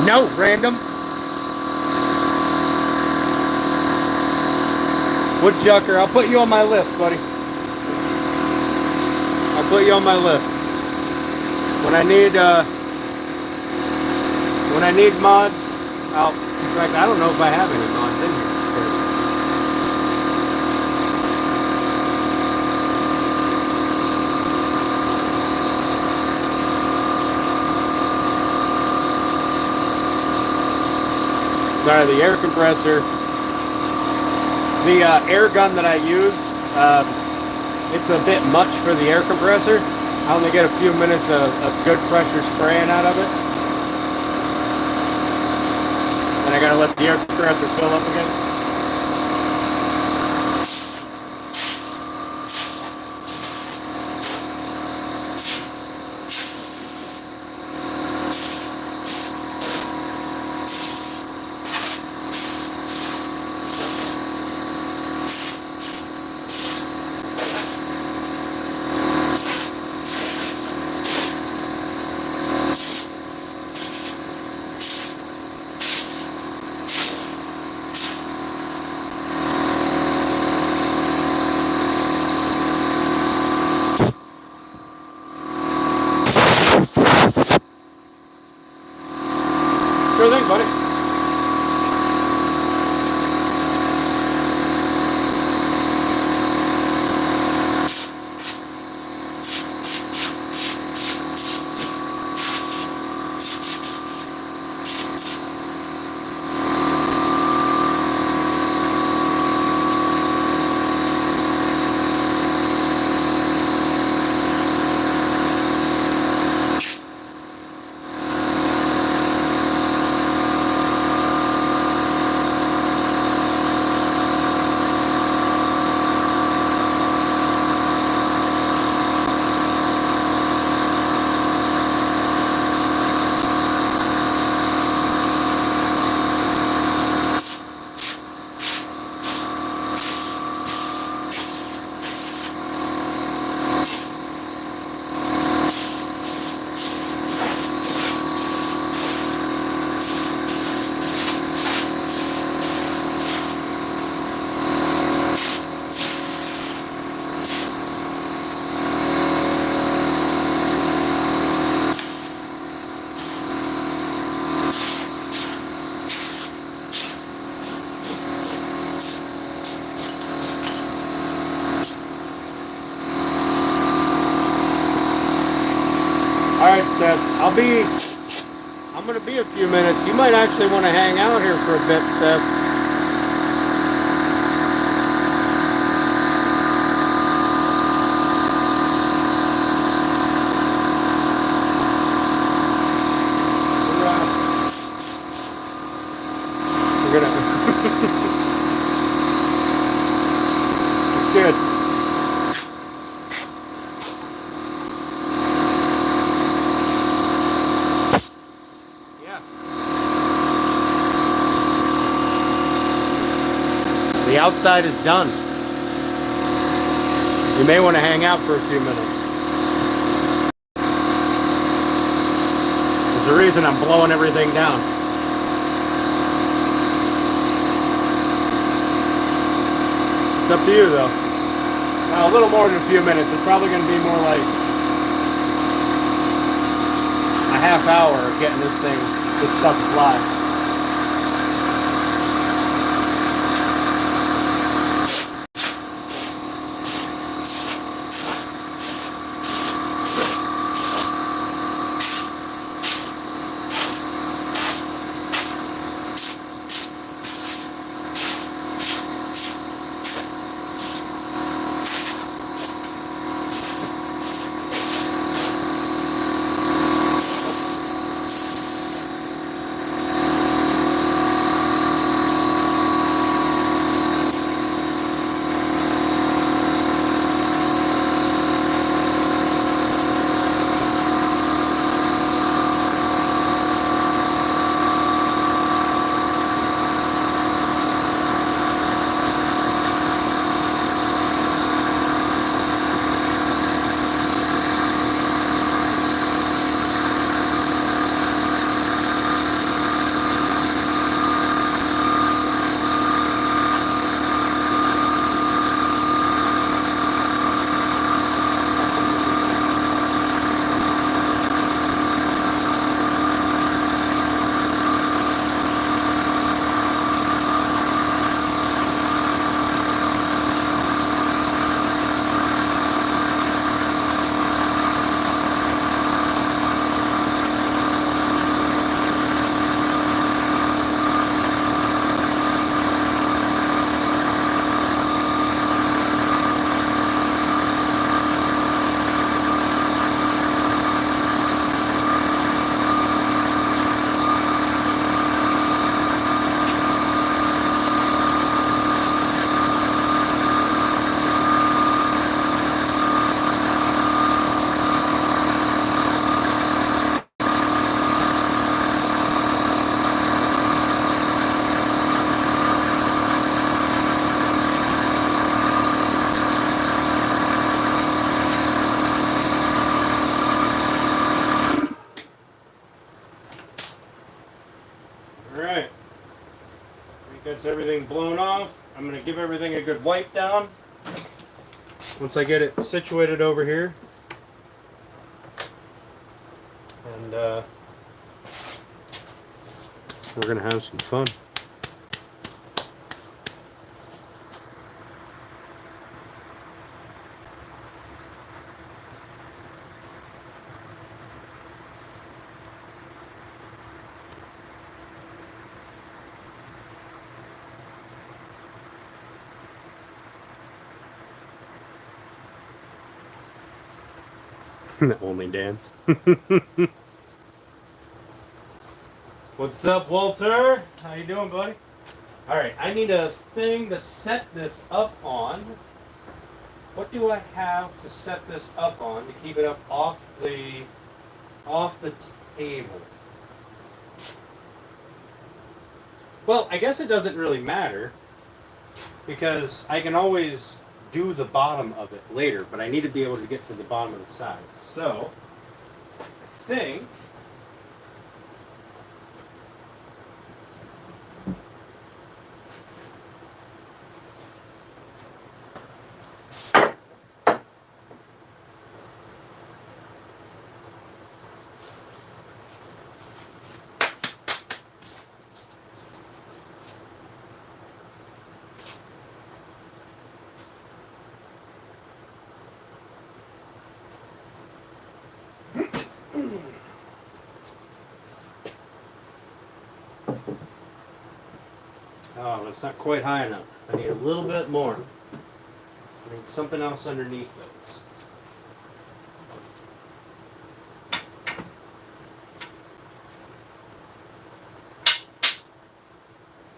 No, random. Woodchucker, I'll put you on my list, buddy. I'll put you on my list. When I need mods, in fact, I don't know if I have any mods in here. Sorry, the air compressor. The air gun that I use, it's a bit much for the air compressor. I only get a few minutes of good pressure spraying out of it. And I gotta let the air compressor fill up again. Sure thing, buddy. Alright, Steph, I'm gonna be a few minutes. You might actually want to hang out here for a bit, Steph. We're gonna it's good. The outside is done. You may want to hang out for a few minutes. There's a reason I'm blowing everything down. It's up to you though. Well, a little more than a few minutes. It's probably going to be more like a half hour of getting this stuff to fly. Alright. I think that's everything blown off. I'm going to give everything a good wipe down. Once I get it situated over here. And we're going to have some fun. Only dance. What's up, Walter? How you doing, buddy? All right, I need a thing to set this up on. What do I have to set this up on to keep it up off the table? Well, I guess it doesn't really matter because I can always do the bottom of it later, but I need to be able to get to the bottom of the sides. So, I think oh, it's not quite high enough. I need a little bit more. I need something else underneath those.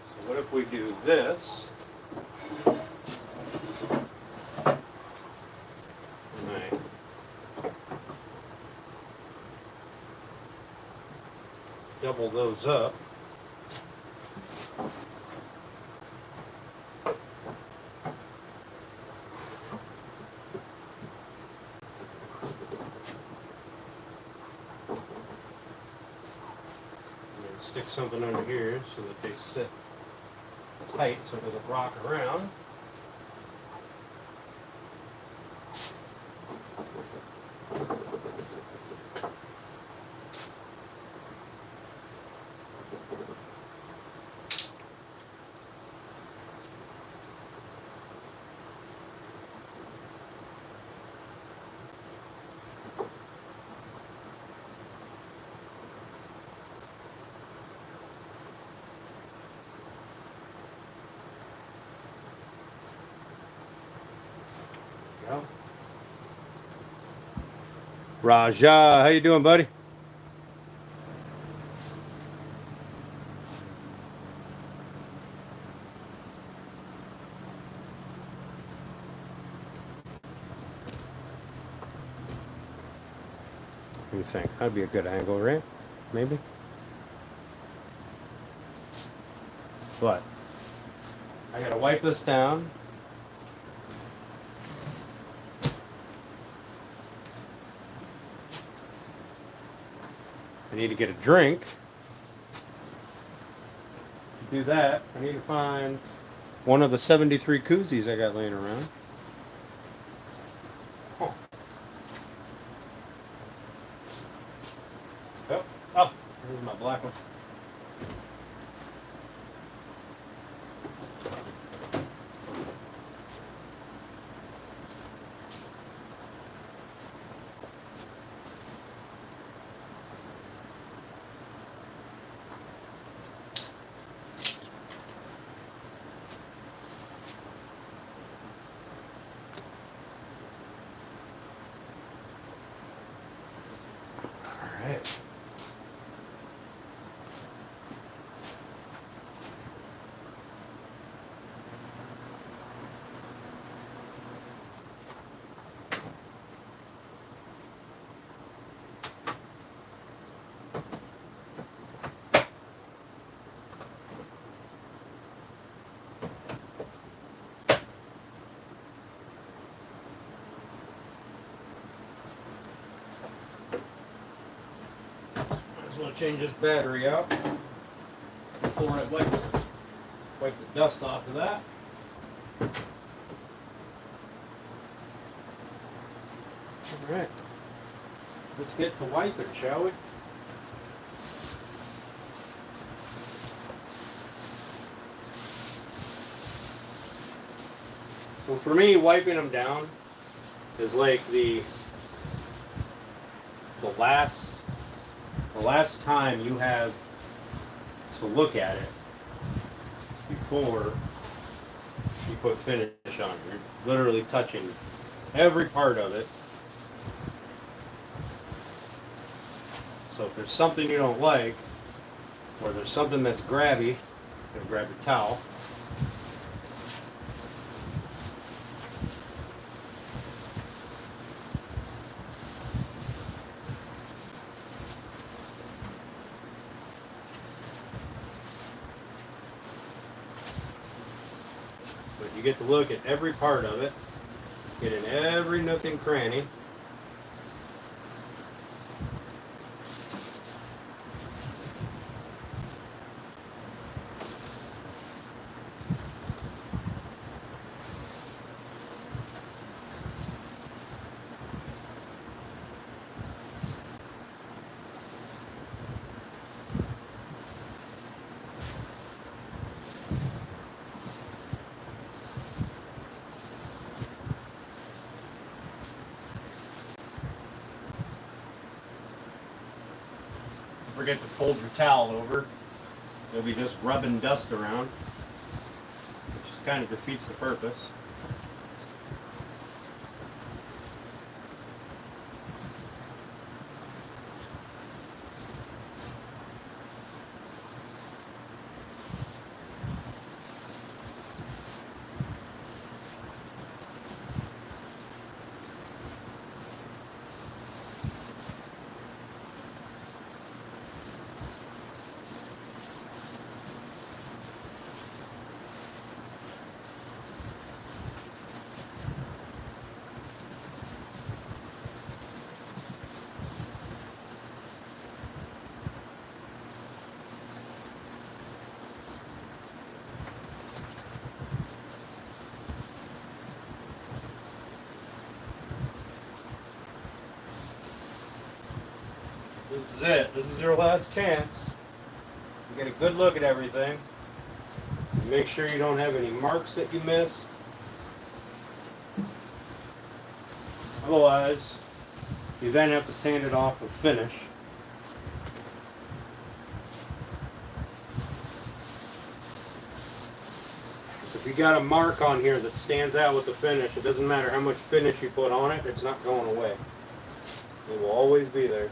So what if we do this? Right. Double those up. Stick something under here so that they sit tight so it doesn't rock around. Go. Raja, how you doing, buddy? What do you think? That'd be a good angle, right? Maybe? But I gotta wipe this down. I need to get a drink. To do that, I need to find one of the 73 koozies I got laying around. Oh. Oh, here's my black one. All right. Might as well change this battery out. before I wipe the dust off of that. All right, let's get to wiping, shall we? So for me, wiping them down is like the last time you have to look at it before you put finish on. You're literally touching every part of it. So if there's something you don't like, or there's something that's grabby, you can grab your towel. But you get to look at every part of it, get in every nook and cranny. Forget to fold your towel over. You'll be just rubbing dust around, which just kind of defeats the purpose. This is it. This is your last chance. You get a good look at everything. Make sure you don't have any marks that you missed. Otherwise, you then have to sand it off with finish. If you got a mark on here that stands out with the finish, it doesn't matter how much finish you put on it, it's not going away. It will always be there.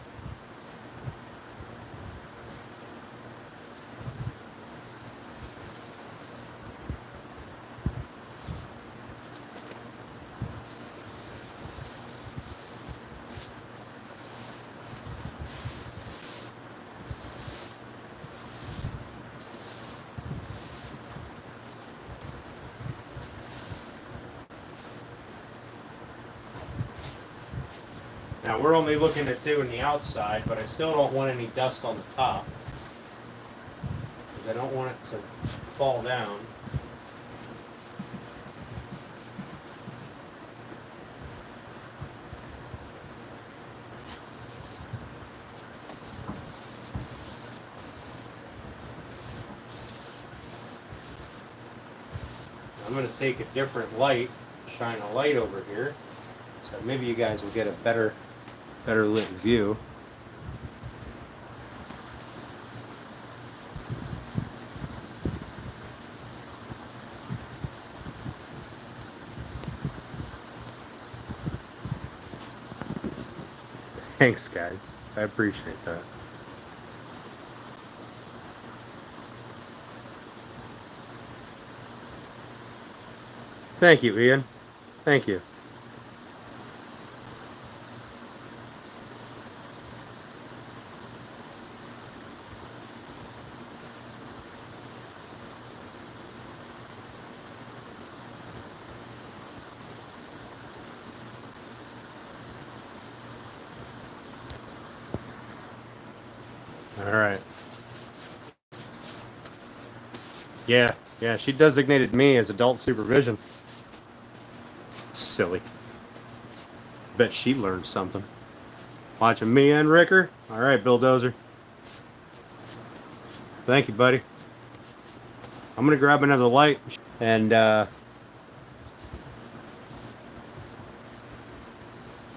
Now we're only looking at doing the outside, but I still don't want any dust on the top, because I don't want it to fall down. I'm going to take a different light, shine a light over here, so maybe you guys will get a better lit view. Thanks, guys. I appreciate that. Thank you, Ian. Thank you. All right. Yeah, yeah, she designated me as adult supervision. Silly. Bet she learned something. Watching me and Ricker? Alright, Bulldozer. Thank you, buddy. I'm gonna grab another light and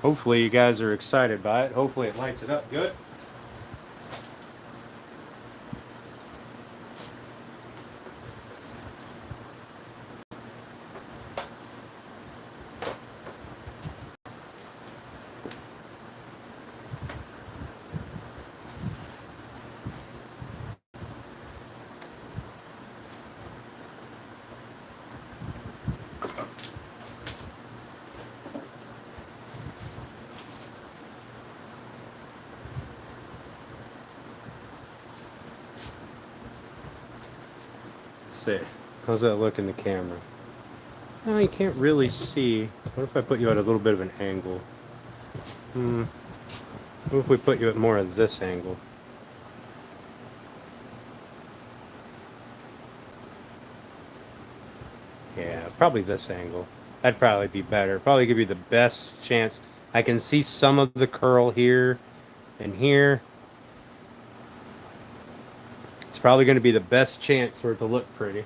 hopefully you guys are excited by it. Hopefully it lights it up good. See, how's that look in the camera? Oh, you can't really see. What if I put you at a little bit of an angle? What if we put you at more of this angle? Yeah, probably this angle. That'd probably be better. Probably give you the best chance. I can see some of the curl here and here. It's probably going to be the best chance for it to look pretty.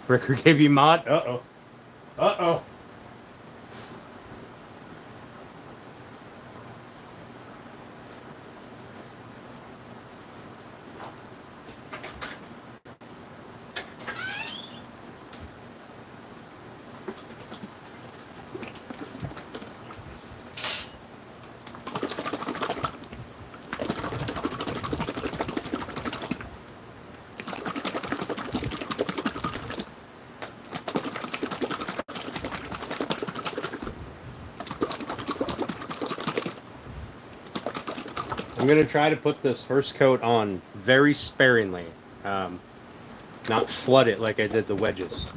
Ricker gave you mod? Uh-oh. Uh-oh. I'm going to try to put this first coat on very sparingly. Not flood it like I did the wedges.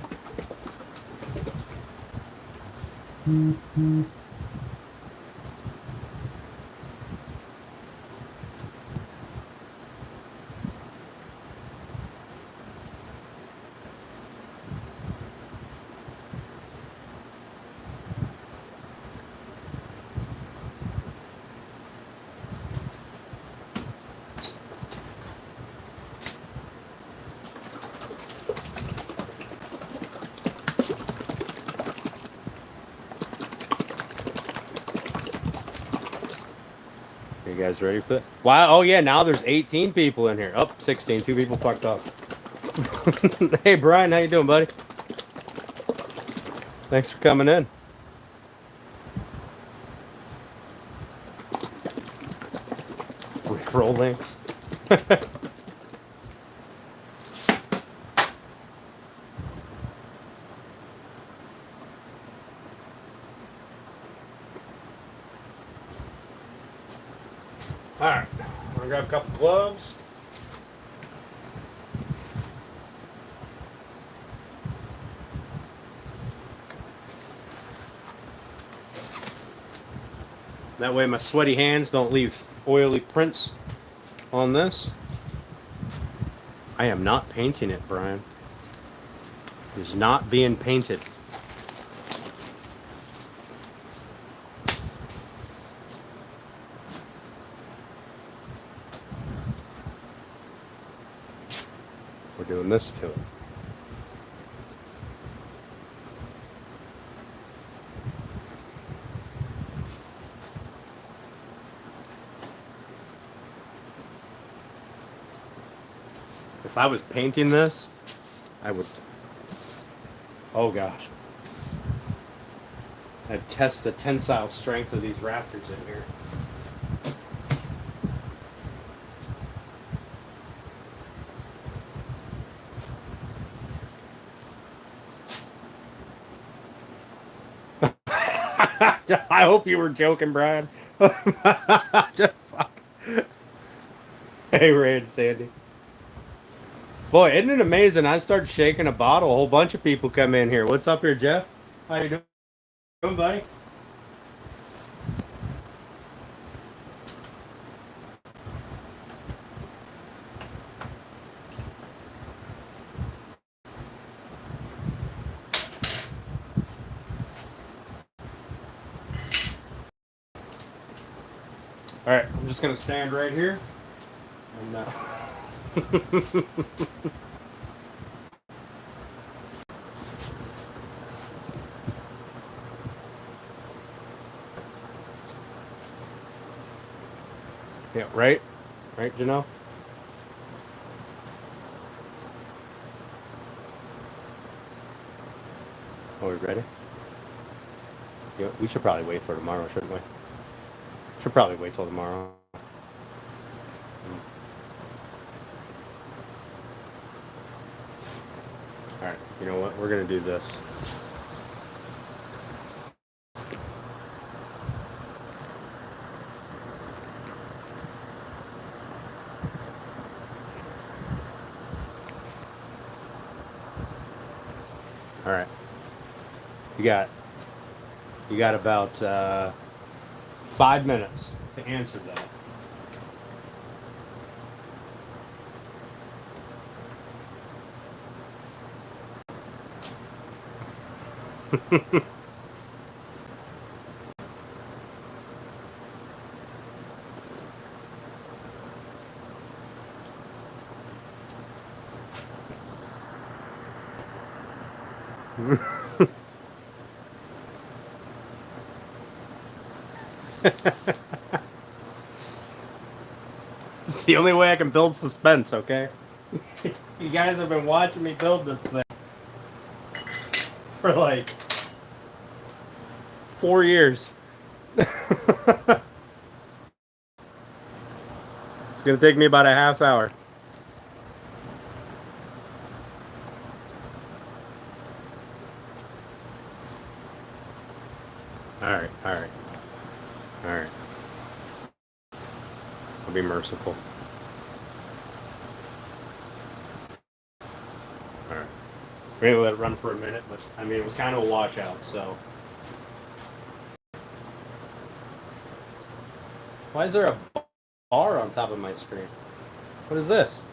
You guys ready for it? Wow, oh yeah, now there's 18 people in here. Oh, 16, 2 people fucked off. Hey Brian, how you doing, buddy? Thanks for coming in. Rickroll links. Alright, I'm gonna grab a couple gloves. That way my sweaty hands don't leave oily prints on this. I am not painting it, Brian. It is not being painted. We're doing this to it. If I was painting this, I would, oh gosh. I'd test the tensile strength of these rafters in here. I hope you were joking, Brian. Fuck. Hey, Ray and Sandy. Boy, isn't it amazing? I start shaking a bottle. A whole bunch of people come in here. What's up here, Jeff? How you doing, buddy? All right, I'm just gonna stand right here. And, yeah, right, Janelle. Are we ready? Yeah, we should probably wait for tomorrow, shouldn't we? Should probably wait till tomorrow. All right, you know what? We're gonna do this. All right. You got about 5 minutes to answer that. It's the only way I can build suspense, okay? You guys have been watching me build this thing for like 4 years. It's gonna take me about a half hour. Alright. I'll be merciful. Alright. We're gonna let it run for a minute, but I mean, it was kind of a washout, so. Why is there a bar on top of my screen? What is this?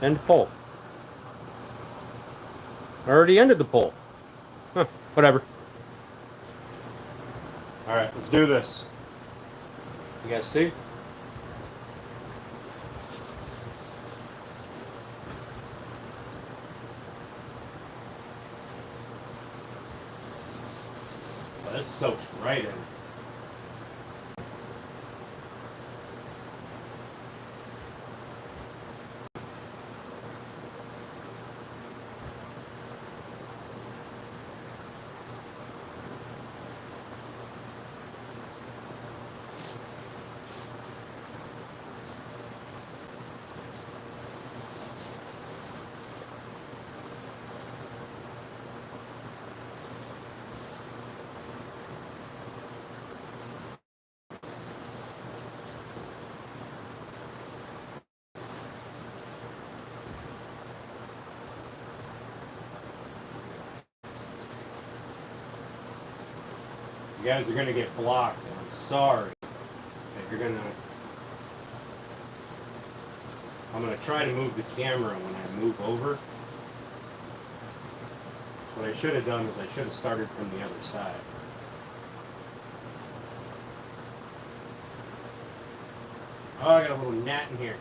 End poll. I already ended the poll. Huh, whatever. Alright, let's do this. You guys see? Well, this soaks right in. You guys are gonna get blocked. I'm sorry. I'm gonna try to move the camera when I move over. What I should have done is I should have started from the other side. Oh, I got a little gnat in here.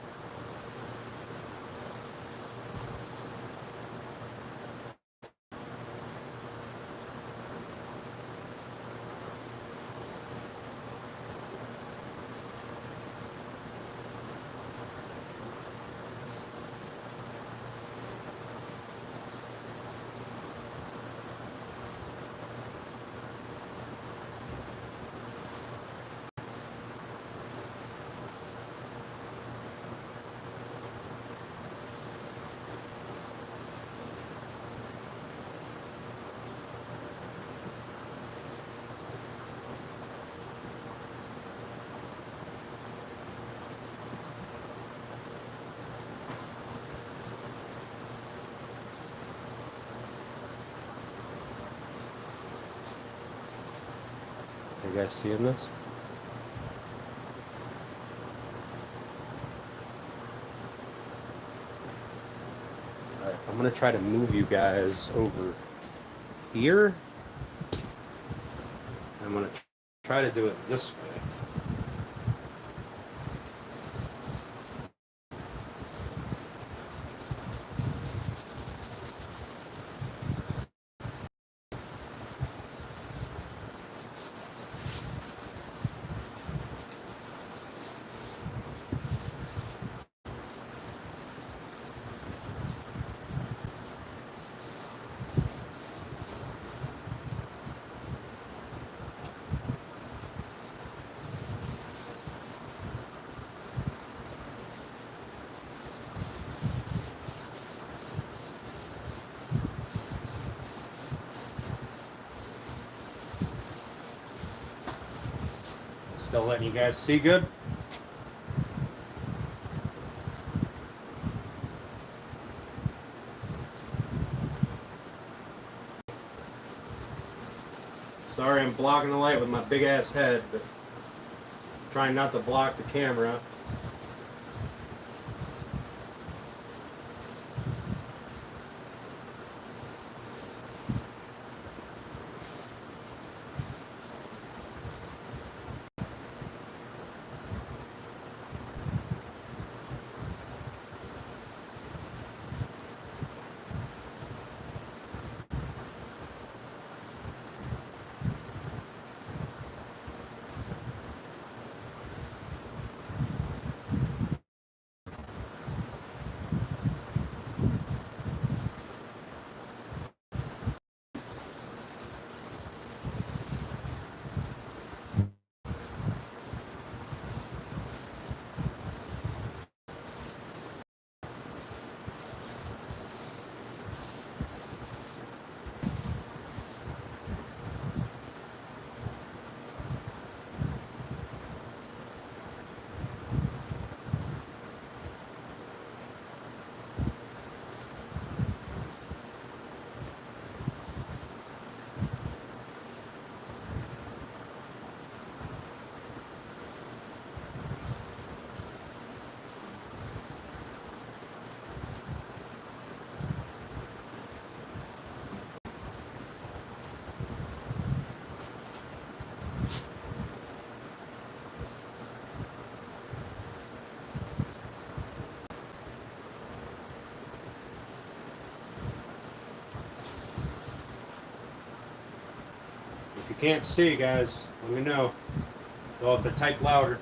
You guys seeing this? Alright, I'm gonna try to move you guys over here. I'm gonna try to do it this way. Still letting you guys see good? Sorry I'm blocking the light with my big ass head, but I'm trying not to block the camera. If you can't see, guys, let me know. You'll have to type louder.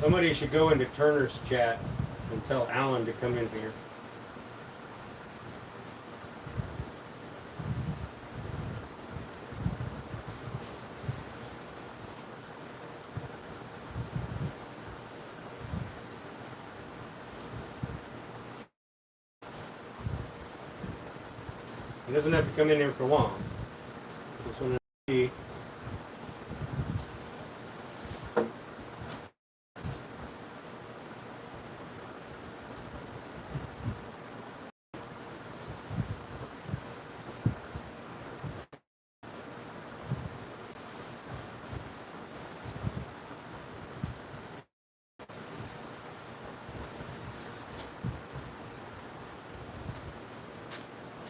Somebody should go into Turner's chat and tell Alan to come in here. He doesn't have to come in here for long. Just want to see.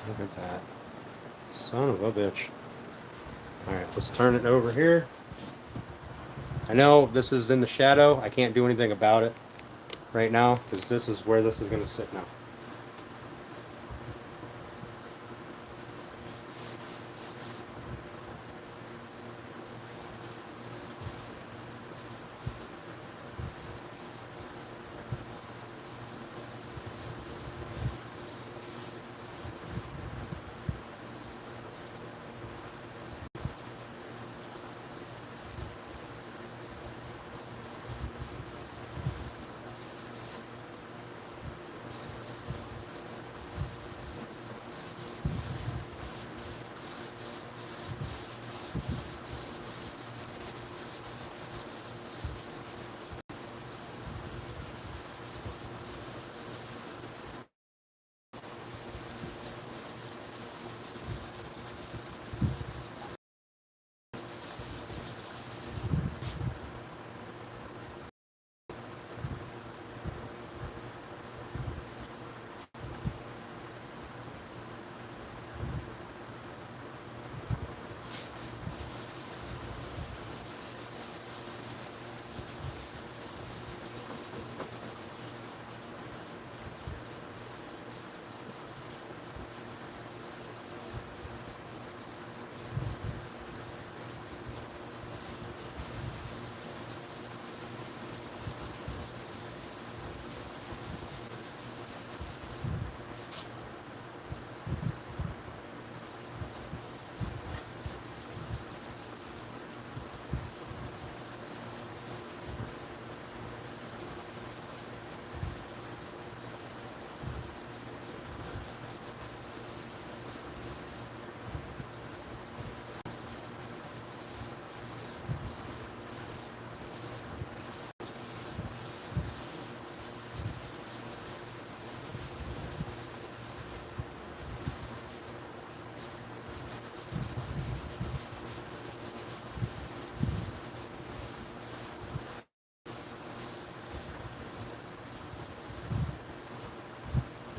Look at that. Son of a bitch. Alright, let's turn it over here. I know this is in the shadow. I can't do anything about it right now because this is where this is going to sit now.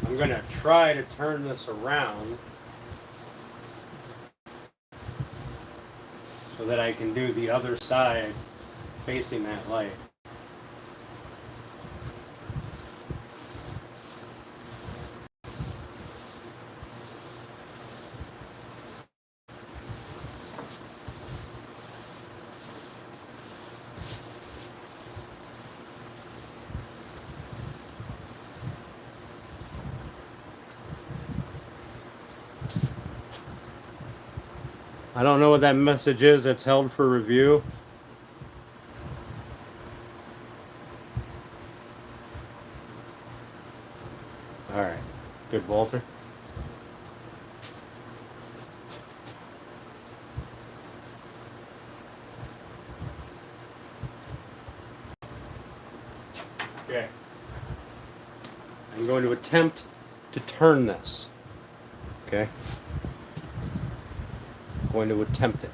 I'm going to try to turn this around so that I can do the other side facing that light. I don't know what that message is that's held for review. All right. Good, Walter. Okay. I'm going to attempt to turn this. Okay. I'm going to attempt it.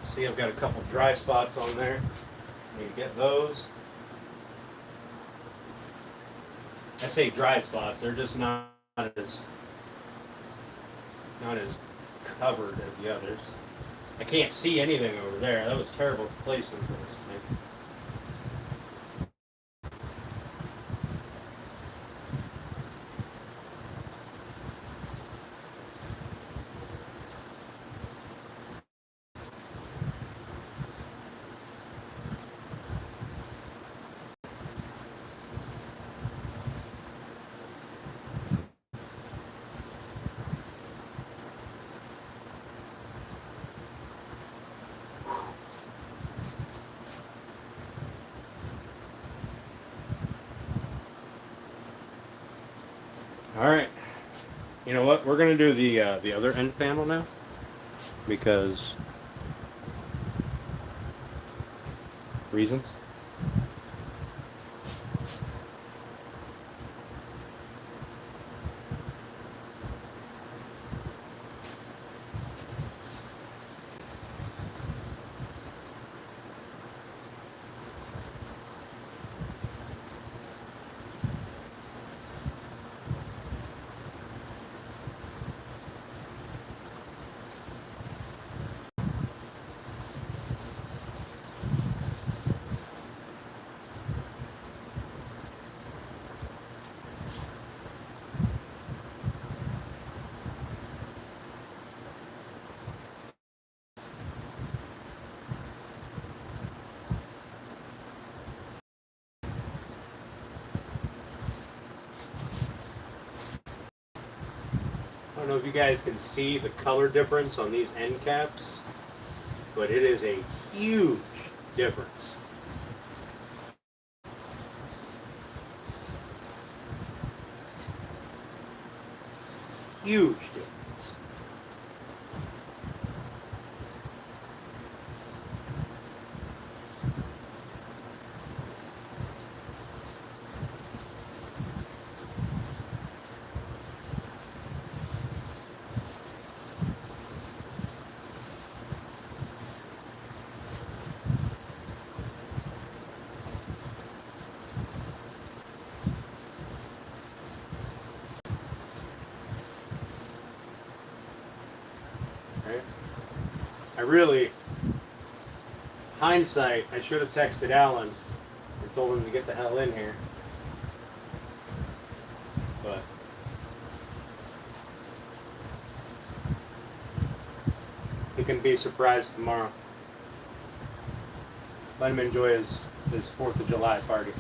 See, I've got a couple dry spots on there. Need to get those. I say dry spots, they're just not as covered as the others. I can't see anything over there. That was terrible placement for this thing. All right. You know what? We're gonna do the other end panel now because reasons. I don't know if you guys can see the color difference on these end caps, but it is a huge difference. Huge difference. Right? I really, hindsight, I should have texted Alan and told him to get the hell in here. But he can be surprised tomorrow. Let him enjoy his 4th of July party.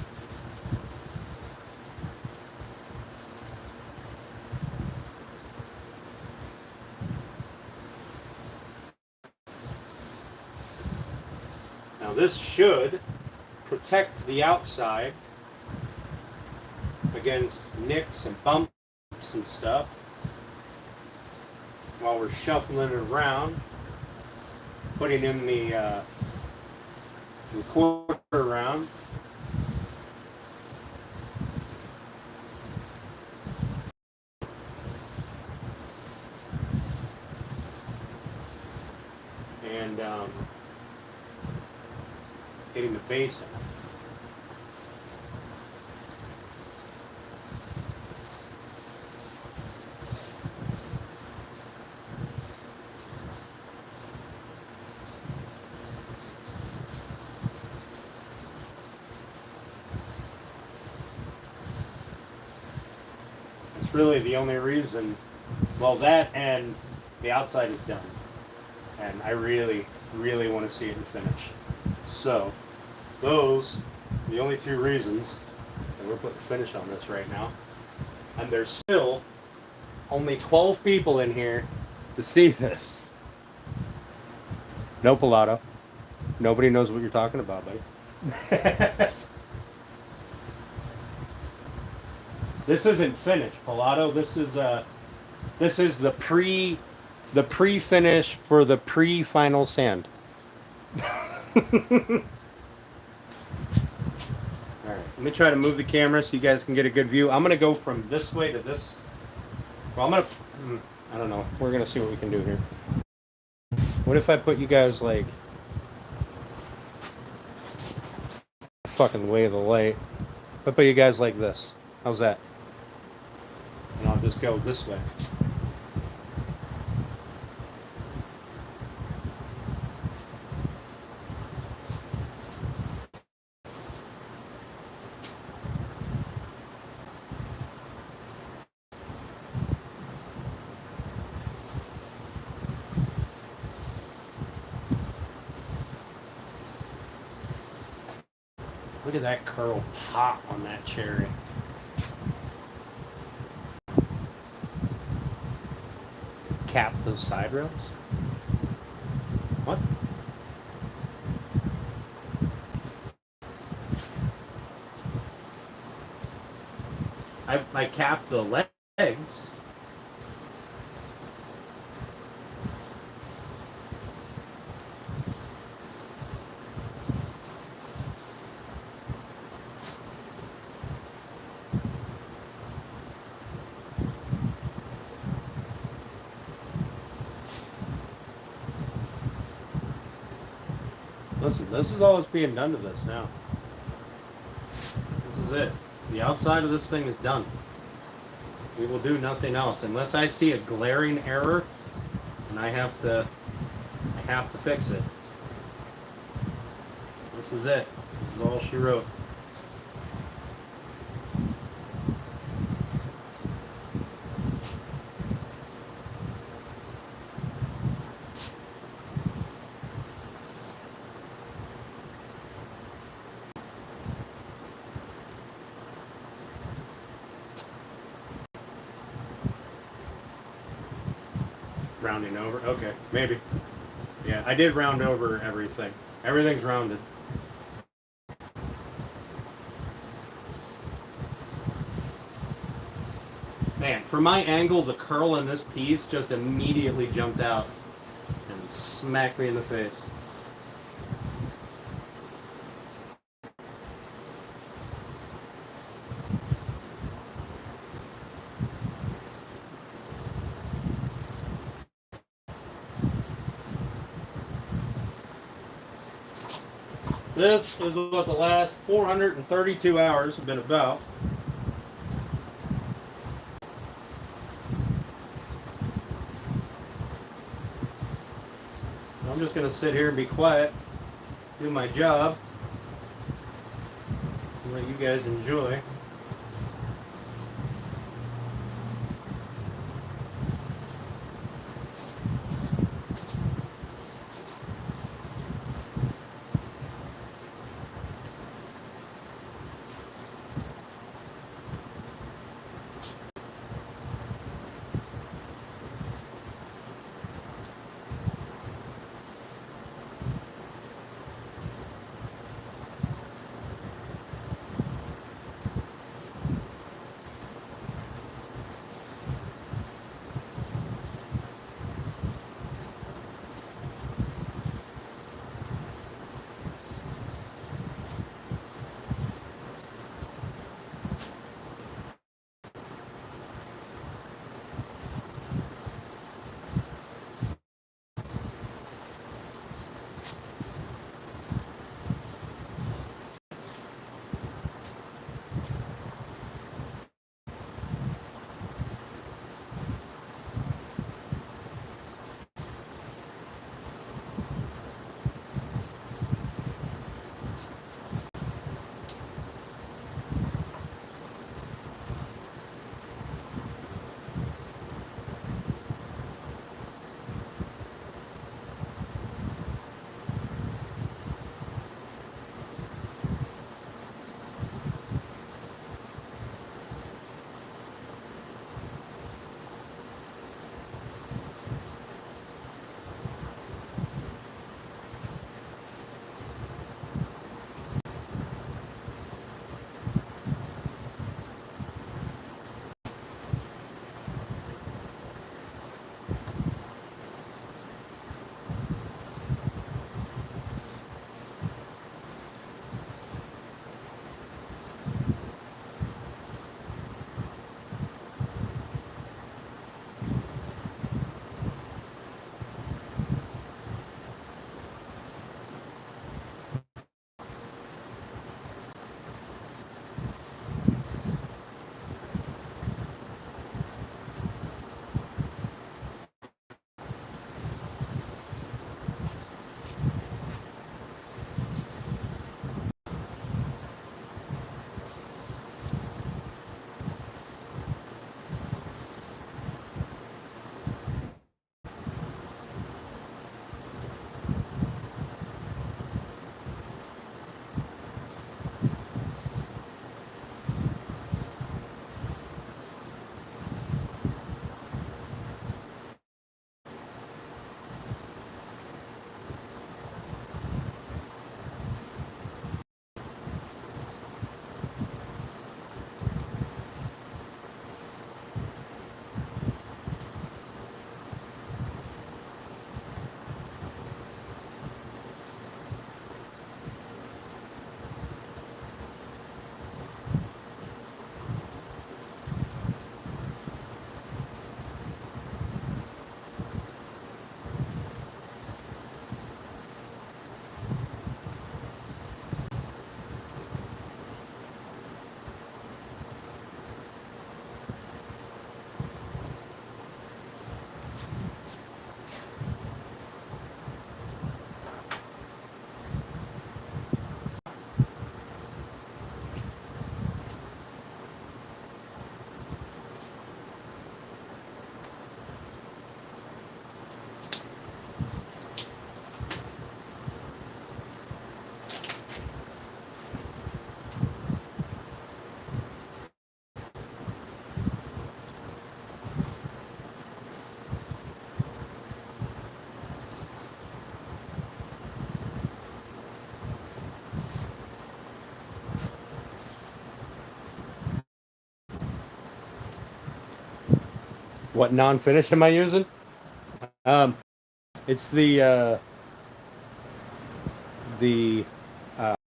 Now this should protect the outside against nicks and bumps and stuff while we're shuffling it around, putting in the quarter round. And getting the base in. It's really the only reason, well, that and the outside is done. And I really, really want to see it in finish. So, those are the only 2 reasons that we're putting finish on this right now. And there's still only 12 people in here to see this. No Pilato. Nobody knows what you're talking about, buddy. This isn't finished, Pilato. This is the pre-finish for the pre-final sand. Alright, let me try to move the camera so you guys can get a good view. I'm going to go from this way to this. Well, I'm going to... I don't know. We're going to see what we can do here. What if I put you guys, like... fucking way of the light. If I put you guys like this. How's that? And I'll just go this way. Look at that curl pop on that cherry. Cap those side rails? What? I capped the legs. Listen, this is all that's being done to this now. This is it. The outside of this thing is done. We will do nothing else unless I see a glaring error, and I have to fix it. This is it. This is all she wrote. Rounding over? Okay, maybe. Yeah, I did round over everything. Everything's rounded. Man, from my angle, the curl in this piece just immediately jumped out and smacked me in the face. This is what the last 432 hours have been about. I'm just going to sit here and be quiet, do my job, and let you guys enjoy. What non-finish am I using? It's the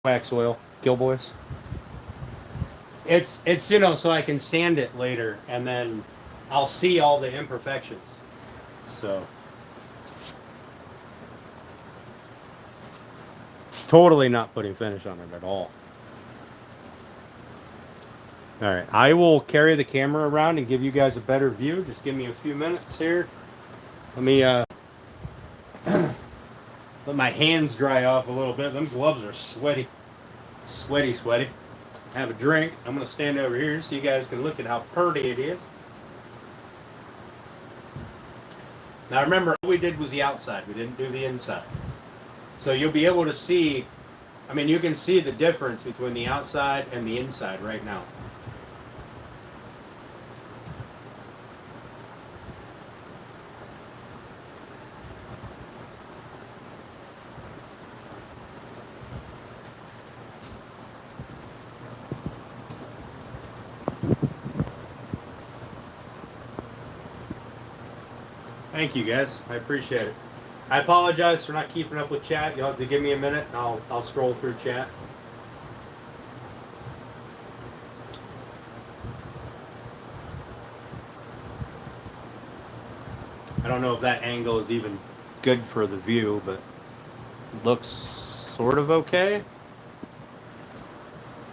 wax oil, Gilboys. It's you know, so I can sand it later and then I'll see all the imperfections. So totally not putting finish on it at all. All right, I will carry the camera around and give you guys a better view. Just give me a few minutes here. Let me let my hands dry off a little bit. Them gloves are sweaty. Sweaty. Have a drink. I'm going to stand over here so you guys can look at how pretty it is. Now remember, all we did was the outside. We didn't do the inside. So you'll be able to see, I mean, you can see the difference between the outside and the inside right now. Thank you guys. I appreciate it. I apologize for not keeping up with chat. You'll have to give me a minute and I'll scroll through chat. I don't know if that angle is even good for the view, but it looks sort of okay.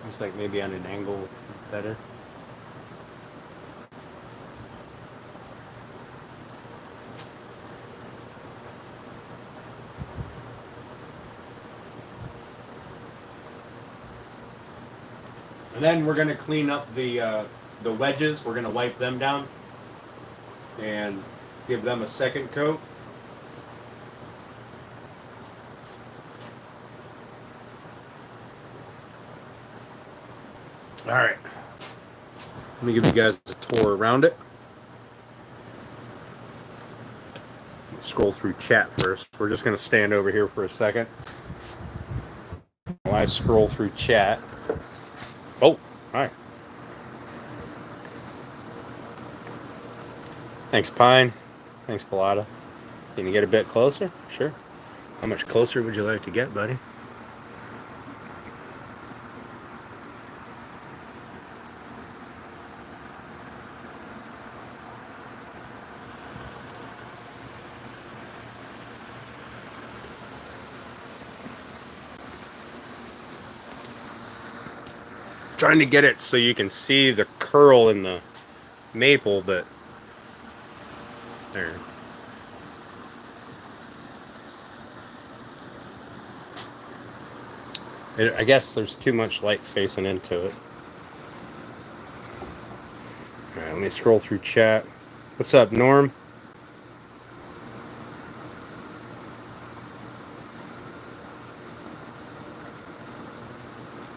Looks like maybe on an angle better. And then we're going to clean up the wedges. We're going to wipe them down and give them a second coat. All right. Let me give you guys a tour around it. Scroll through chat first. We're just going to stand over here for a second while I scroll through chat. Oh, hi. Thanks, Pine. Thanks, Falada. Can you get a bit closer? Sure. How much closer would you like to get, buddy? Trying to get it so you can see the curl in the maple, but there. I guess there's too much light facing into it. All right, let me scroll through chat. What's up, Norm?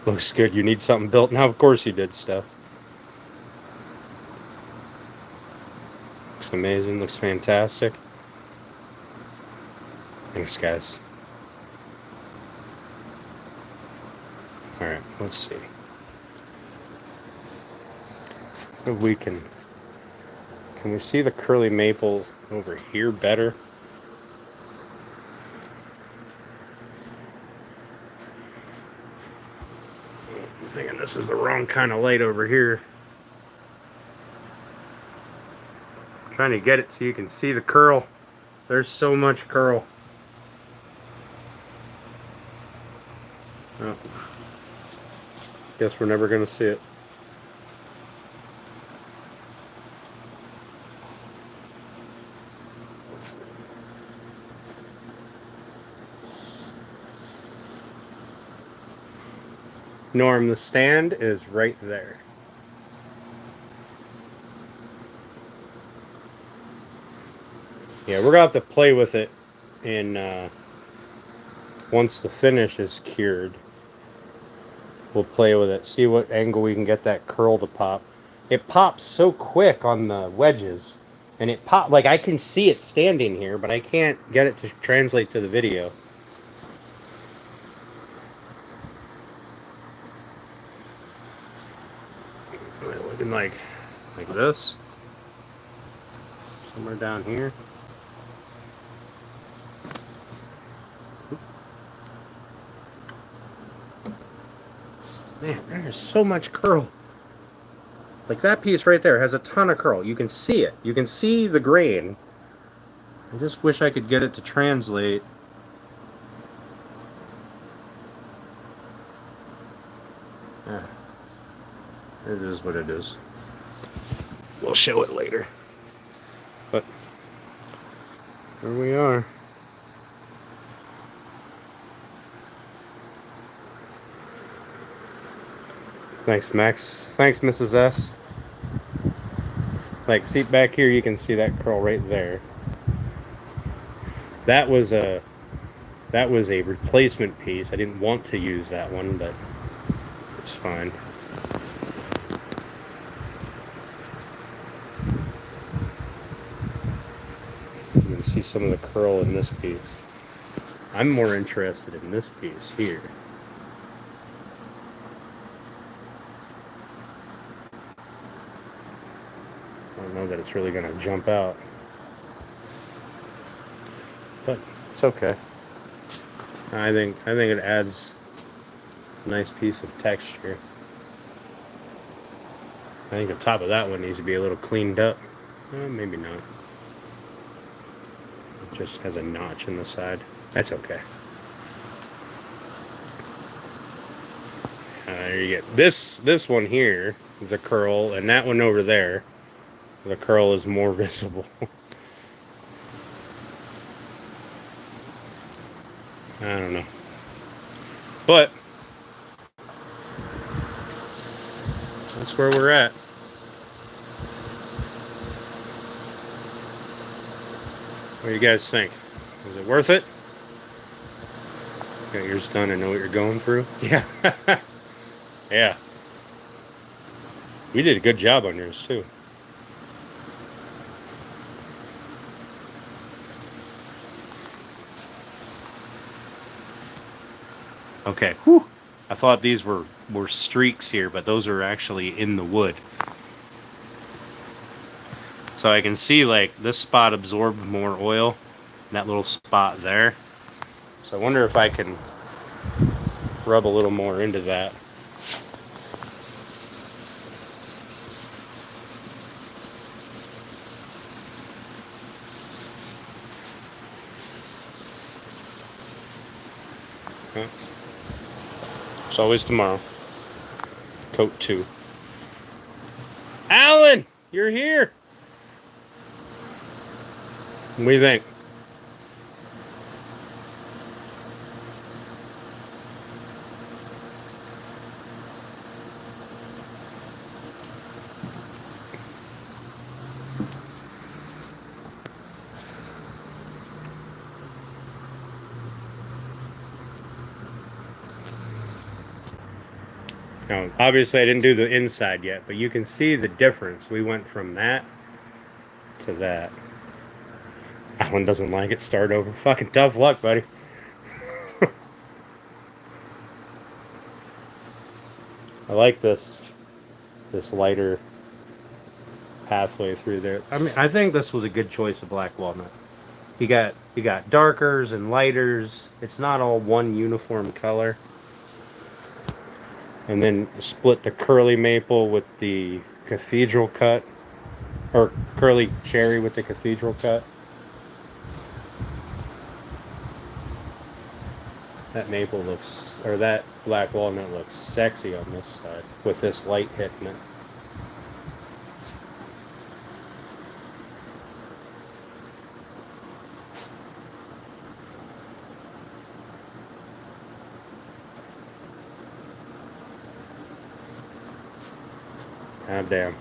Looks good. You need something built now? Of course you did, Steph. Looks amazing. Looks fantastic. Thanks, guys. All right, let's see. If we can we see the curly maple over here better? I'm thinking this is the wrong kind of light over here. I'm trying to get it so you can see the curl. There's so much curl. Oh. Guess we're never going to see it. Norm, the stand is right there. Yeah, we're going to have to play with it in once the finish is cured. We'll play with it, see what angle we can get that curl to pop. It pops so quick on the wedges, and it pop like I can see it standing here, but I can't get it to translate to the video. Looking like this. somewhere down here. Man, there's so much curl. Like that piece right there has a ton of curl. You can see it. You can see the grain. I just wish I could get it to translate. Ah, it is what it is. We'll show it later. But here we are. Thanks, Max. Thanks, Mrs. S. Like, see back here, you can see that curl right there. That was a replacement piece. I didn't want to use that one, but it's fine. You can see some of the curl in this piece. I'm more interested in this piece here. I don't know that it's really going to jump out, but it's okay. I think it adds a nice piece of texture. I think the top of that one needs to be a little cleaned up. Maybe not. It just has a notch in the side. That's okay. There you get this one here, the curl, and that one over there, the curl is more visible. I don't know. But that's where we're at. What do you guys think? Is it worth it? Got yours done and know what you're going through? Yeah. Yeah. We did a good job on yours too. Okay. Whew. I thought these were streaks here, but those are actually in the wood. So I can see like this spot absorbed more oil, that little spot there. So I wonder if I can rub a little more into that. Huh? It's always tomorrow. Coat 2. Alan, you're here. What do you think? Now, obviously I didn't do the inside yet, but you can see the difference. We went from that to that. Alan doesn't like it. Start over. Fucking tough luck, buddy. I like this lighter pathway through there. I mean, I think this was a good choice of black walnut. You got darkers and lighters. It's not all one uniform color. And then split the curly maple with the cathedral cut, or curly cherry with the cathedral cut. That maple looks, or that black walnut looks sexy on this side with this light hitting it. God damn.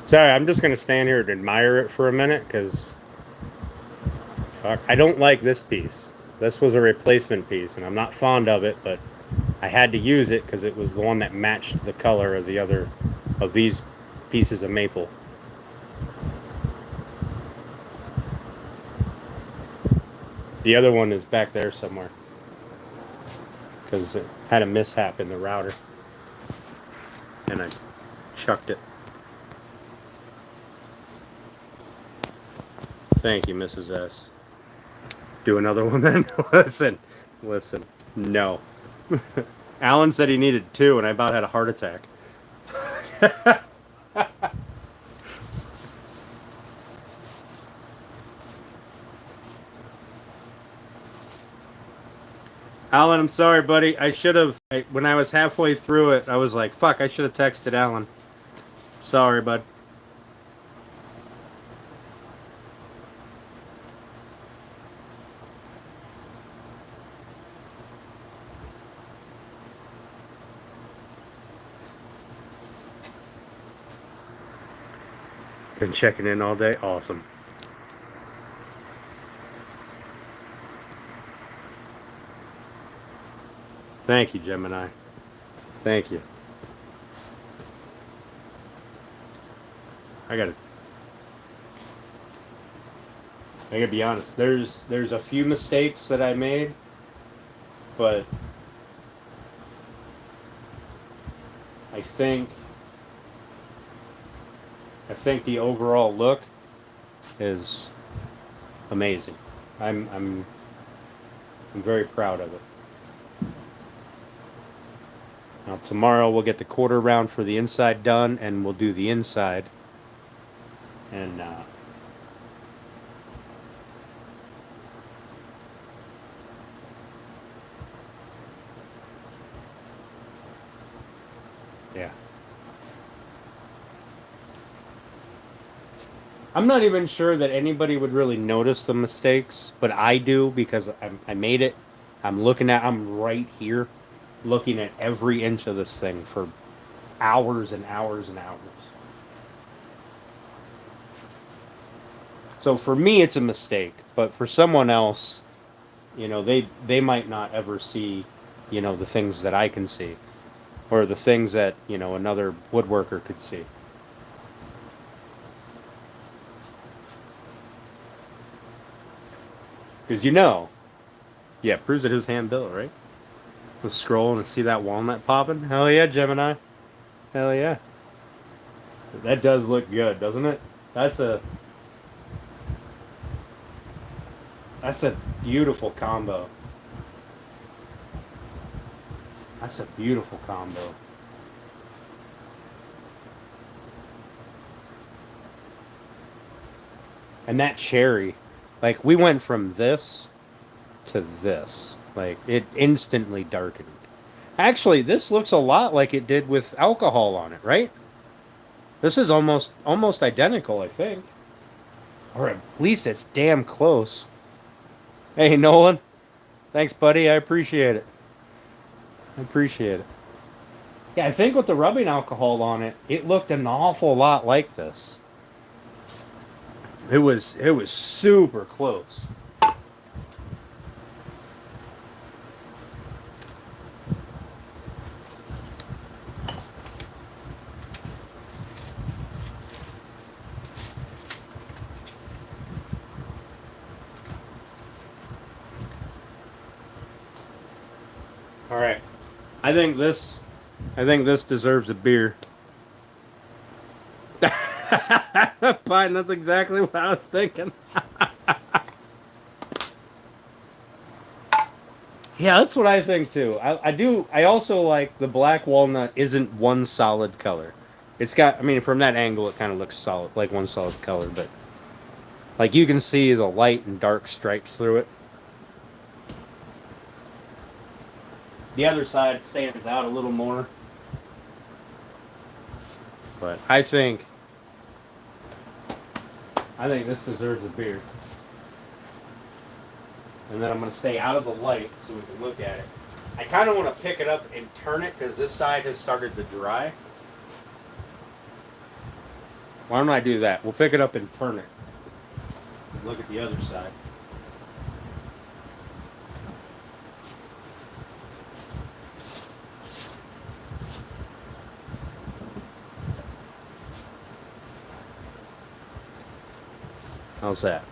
Sorry, I'm just going to stand here and admire it for a minute, because I don't like this piece. This was a replacement piece, and I'm not fond of it, but I had to use it because it was the one that matched the color of the other, of these pieces of maple. The other one is back there somewhere, because it had a mishap in the router, and I chucked it. Thank you, Mrs. S. Do another one then? Listen. No. Alan said he needed 2, and I about had a heart attack. Alan, I'm sorry, buddy. I should have, when I was halfway through it, I was like, fuck, I should have texted Alan. Sorry, bud. Been checking in all day. Awesome. Thank you, Gemini. Thank you. I gotta be honest. There's a few mistakes that I made, but I think the overall look is amazing. I'm very proud of it. Now tomorrow we'll get the quarter round for the inside done, and we'll do the inside. And yeah. I'm not even sure that anybody would really notice the mistakes, but I do because I made it. I'm right here looking at every inch of this thing for hours and hours and hours. So for me, it's a mistake, but for someone else, they might not ever see, the things that I can see, or the things that, another woodworker could see. Because yeah, proves it his hand built, right? Let's scroll and see that walnut popping. Hell yeah, Gemini. Hell yeah. That does look good, doesn't it? That's a beautiful combo. That's a beautiful combo. And that cherry, like we went from this to this. Like it instantly darkened. Actually, this looks a lot like it did with alcohol on it, right? This is almost identical, I think. Or at least it's damn close. Hey, Nolan. Thanks, buddy. I appreciate it. Yeah, I think with the rubbing alcohol on it, it looked an awful lot like this. It was super close. All right. I think this deserves a beer. Fine, that's exactly what I was thinking. Yeah, that's what I think too. I also like the black walnut isn't one solid color. It's got, I mean, from that angle it kind of looks solid, like one solid color, but like you can see the light and dark stripes through it. The other side stands out a little more. But I think this deserves a beer. And then I'm going to stay out of the light so we can look at it. I kind of want to pick it up and turn it because this side has started to dry. Why don't I do that? We'll pick it up and turn it. And look at the other side. How's that?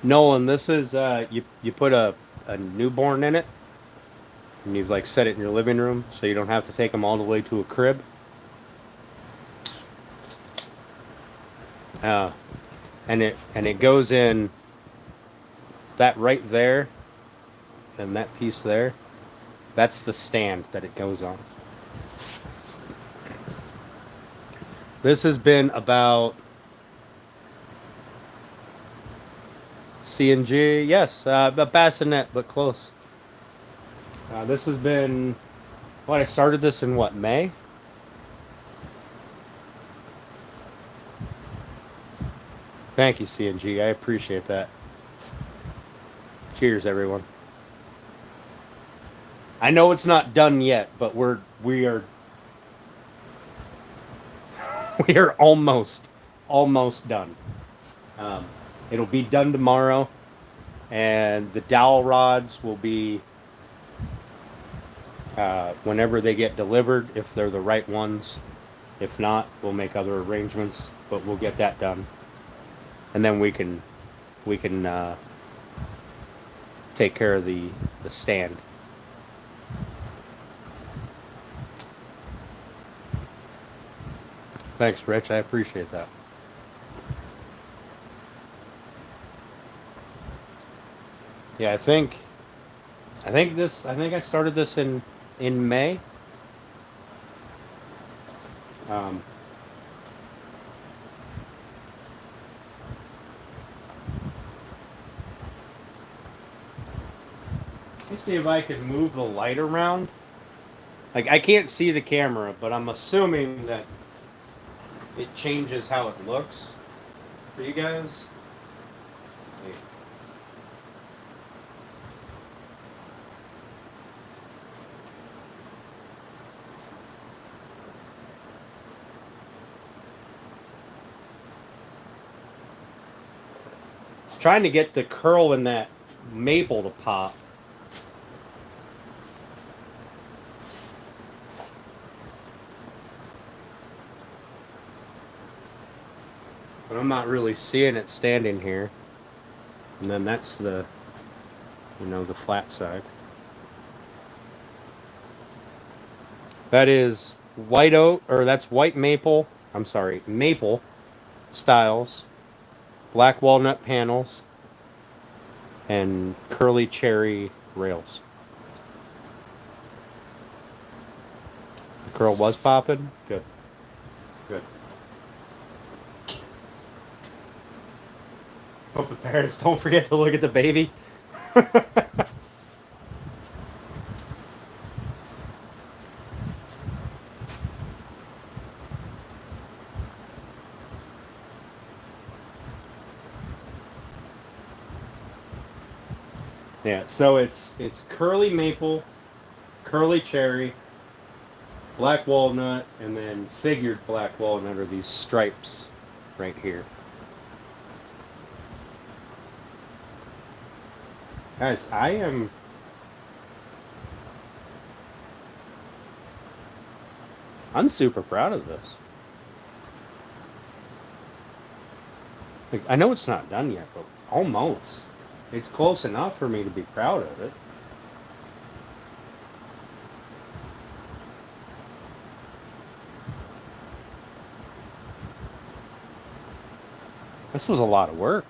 Nolan, this is you put a newborn in it, and you've like set it in your living room, so you don't have to take them all the way to a crib. Uh, and it goes in that right there, and that piece there. That's the stand that it goes on. This has been about C&G, yes, a bassinet, but close. This has been, I started this in what, May? Thank you, C&G. I appreciate that. Cheers, everyone. I know it's not done yet, but we are we are almost done. Um, it'll be done tomorrow, and the dowel rods will be whenever they get delivered, if they're the right ones. If not, we'll make other arrangements, but we'll get that done, and then we can take care of the stand. Thanks, Rich. I appreciate that. Yeah, I think I started this in May. Um, let me see if I can move the light around. Like I can't see the camera, but I'm assuming that it changes how it looks for you guys. Wait. Trying to get the curl in that maple to pop. But I'm not really seeing it standing here. And then that's the flat side. That is white oak, or that's white maple. I'm sorry, maple styles, black walnut panels, and curly cherry rails. The curl was popping. Good. Good. Hope the parents don't forget to look at the baby. Yeah, so it's curly maple, curly cherry, black walnut, and then figured black walnut are these stripes right here. Guys, I'm super proud of this. Like, I know it's not done yet, but almost. It's close enough for me to be proud of it. This was a lot of work.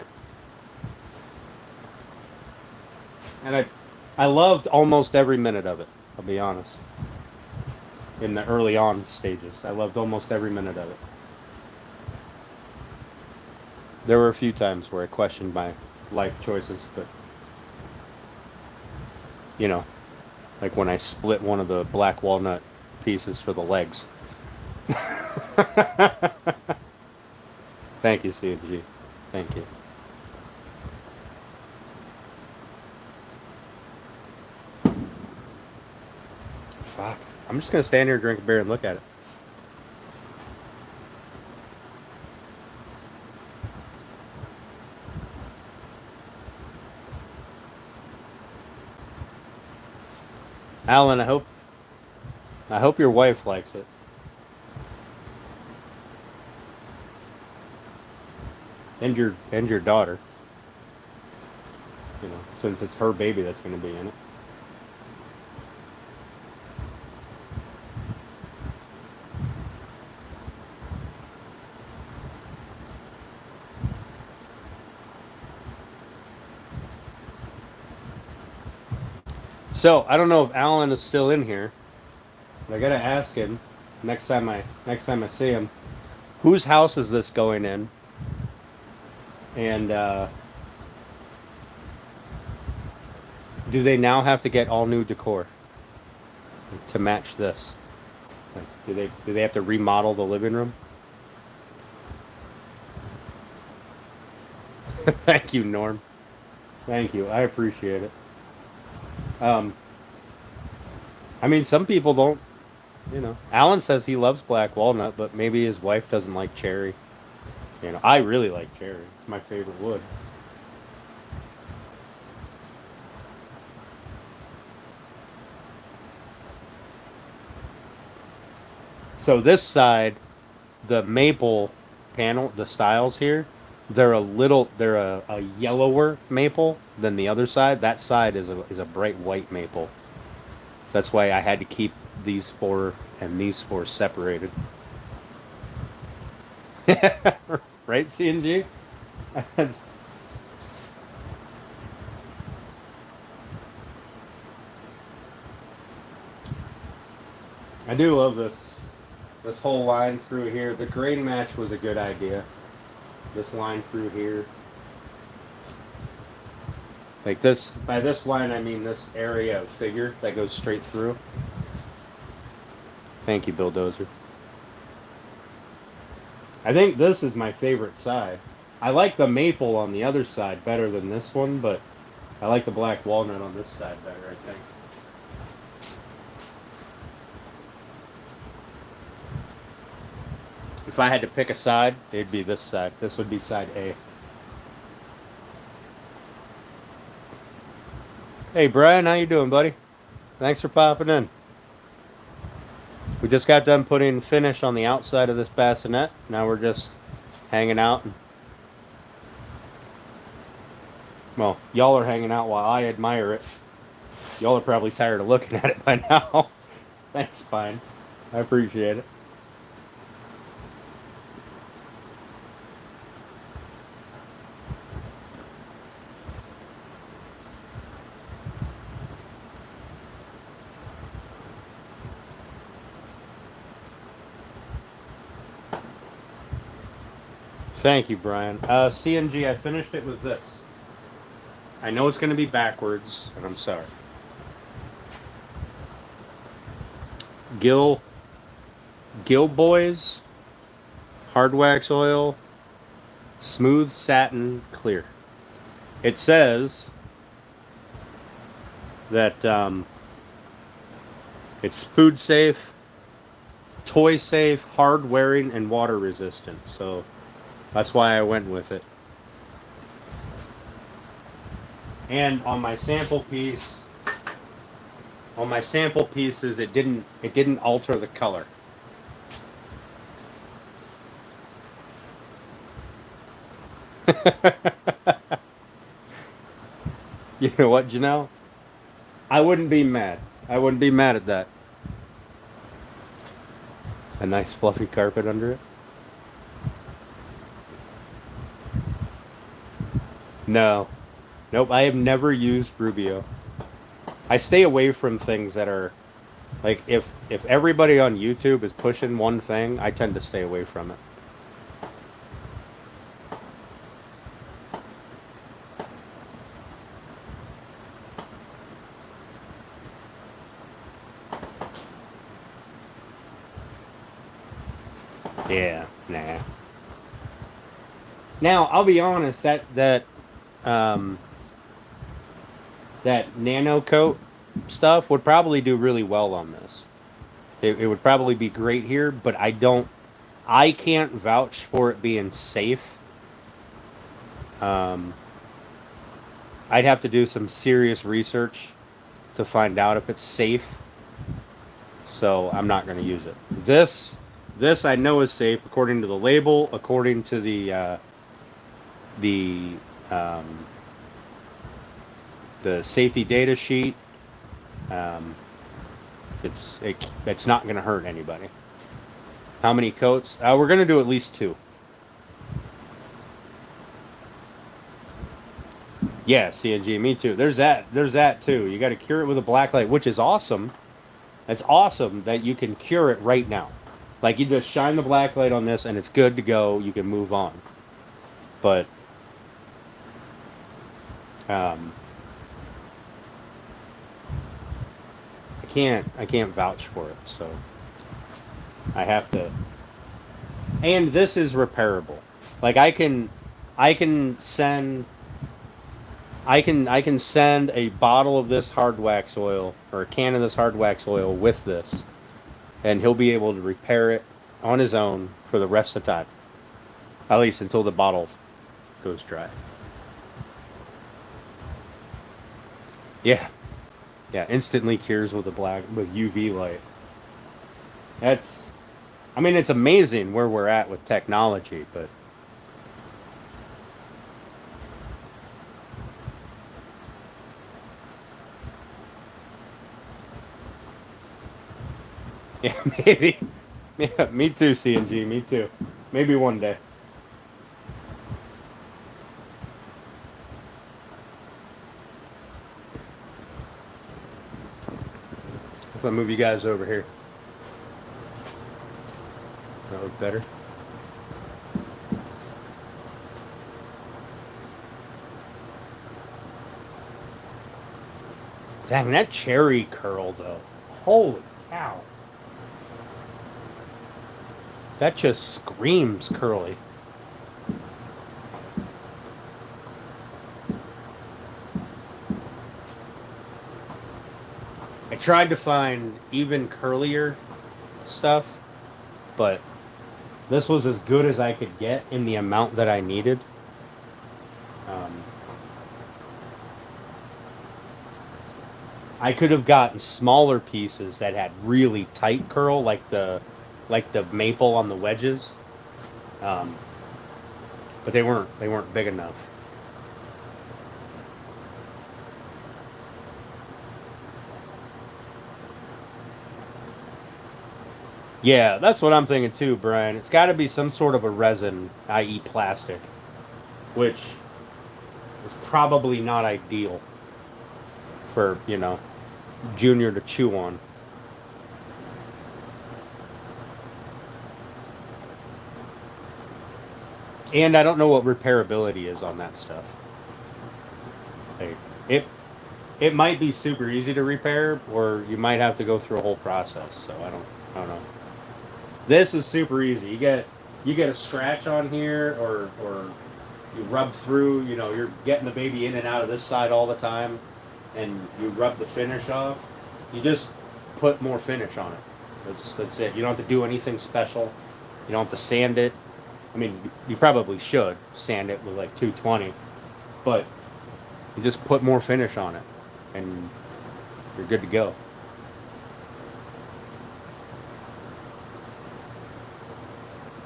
And I loved almost every minute of it, I'll be honest. In the early on stages, I loved almost every minute of it. There were a few times where I questioned my life choices, but you know, like when I split one of the black walnut pieces for the legs. Thank you, CNG. Thank you. Fuck. I'm just gonna stand here, drink a beer, and look at it. Alan, I hope your wife likes it. And your daughter. since it's her baby that's going to be in it. So I don't know if Alan is still in here, but I gotta ask him next time I see him, whose house is this going in? And do they now have to get all new decor to match this? Like, do they have to remodel the living room? Thank you, Norm. Thank you. I appreciate it. I mean, some people don't, Alan says he loves black walnut, but maybe his wife doesn't like cherry. I really like cherry. It's my favorite wood. So this side, the maple panel, the styles here, they're a yellower maple than the other side. That side is a bright white maple. That's why I had to keep these four and these four separated. Right, CNG? I do love this whole line through here. The grain match was a good idea. This line through here. Like this, by this line I mean this area of figure that goes straight through. Thank you, Bulldozer. I think this is my favorite side. I like the maple on the other side better than this one, but I like the black walnut on this side better, I think. If I had to pick a side, it'd be this side. This would be side A. Hey Brian, how you doing, buddy? Thanks for popping in. We just got done putting finish on the outside of this bassinet. Now we're just hanging out. Well, y'all are hanging out while I admire it. Y'all are probably tired of looking at it by now. Thanks, Pine. I appreciate it. Thank you, Brian. CNG, I finished it with this. I know it's going to be backwards, and I'm sorry. Gill Boys, hard wax oil, smooth satin clear. It says that it's food safe, toy safe, hard wearing, and water resistant. So that's why I went with it. And on my sample pieces, it didn't alter the color. You know what, Janelle? I wouldn't be mad. I wouldn't be mad at that. A nice fluffy carpet under it. No. Nope, I have never used Rubio. I stay away from things that are like if everybody on YouTube is pushing one thing, I tend to stay away from it. Yeah, nah. Now, I'll be honest, that nano coat stuff would probably do really well on this. It would probably be great here, but I can't vouch for it being safe. I'd have to do some serious research to find out if it's safe. So I'm not going to use it. This I know is safe according to the label, according to the the safety data sheet. It's not going to hurt anybody. How many coats? We're going to do at least 2. Yeah, CNG, me too. There's that too. You got to cure it with a black light, which is awesome. It's awesome that you can cure it right now. Like, you just shine the black light on this and it's good to go. You can move on. But I can't vouch for it, so I have to. And this is repairable. Like, I can send a bottle of this hard wax oil or a can of this hard wax oil with this, and he'll be able to repair it on his own for the rest of the time. At least until the bottle goes dry. Yeah. Yeah, instantly cures with with UV light. It's amazing where we're at with technology, but yeah, maybe. Yeah, me too, CNG, me too. Maybe one day. If I move you guys over here. That look better. Dang, that cherry curl though. Holy cow. That just screams curly. I tried to find even curlier stuff, but this was as good as I could get in the amount that I needed. I could have gotten smaller pieces that had really tight curl, like the maple on the wedges, but they weren't big enough. Yeah, that's what I'm thinking too, Brian. It's got to be some sort of a resin, i.e., plastic, which is probably not ideal for Junior to chew on. And I don't know what repairability is on that stuff. Like, it might be super easy to repair, or you might have to go through a whole process. So I don't know. This is super easy. You get a scratch on here, or you rub through. You're getting the baby in and out of this side all the time, and you rub the finish off. You just put more finish on it. That's it. You don't have to do anything special. You don't have to sand it. I mean, you probably should sand it with like 220, but you just put more finish on it, and you're good to go.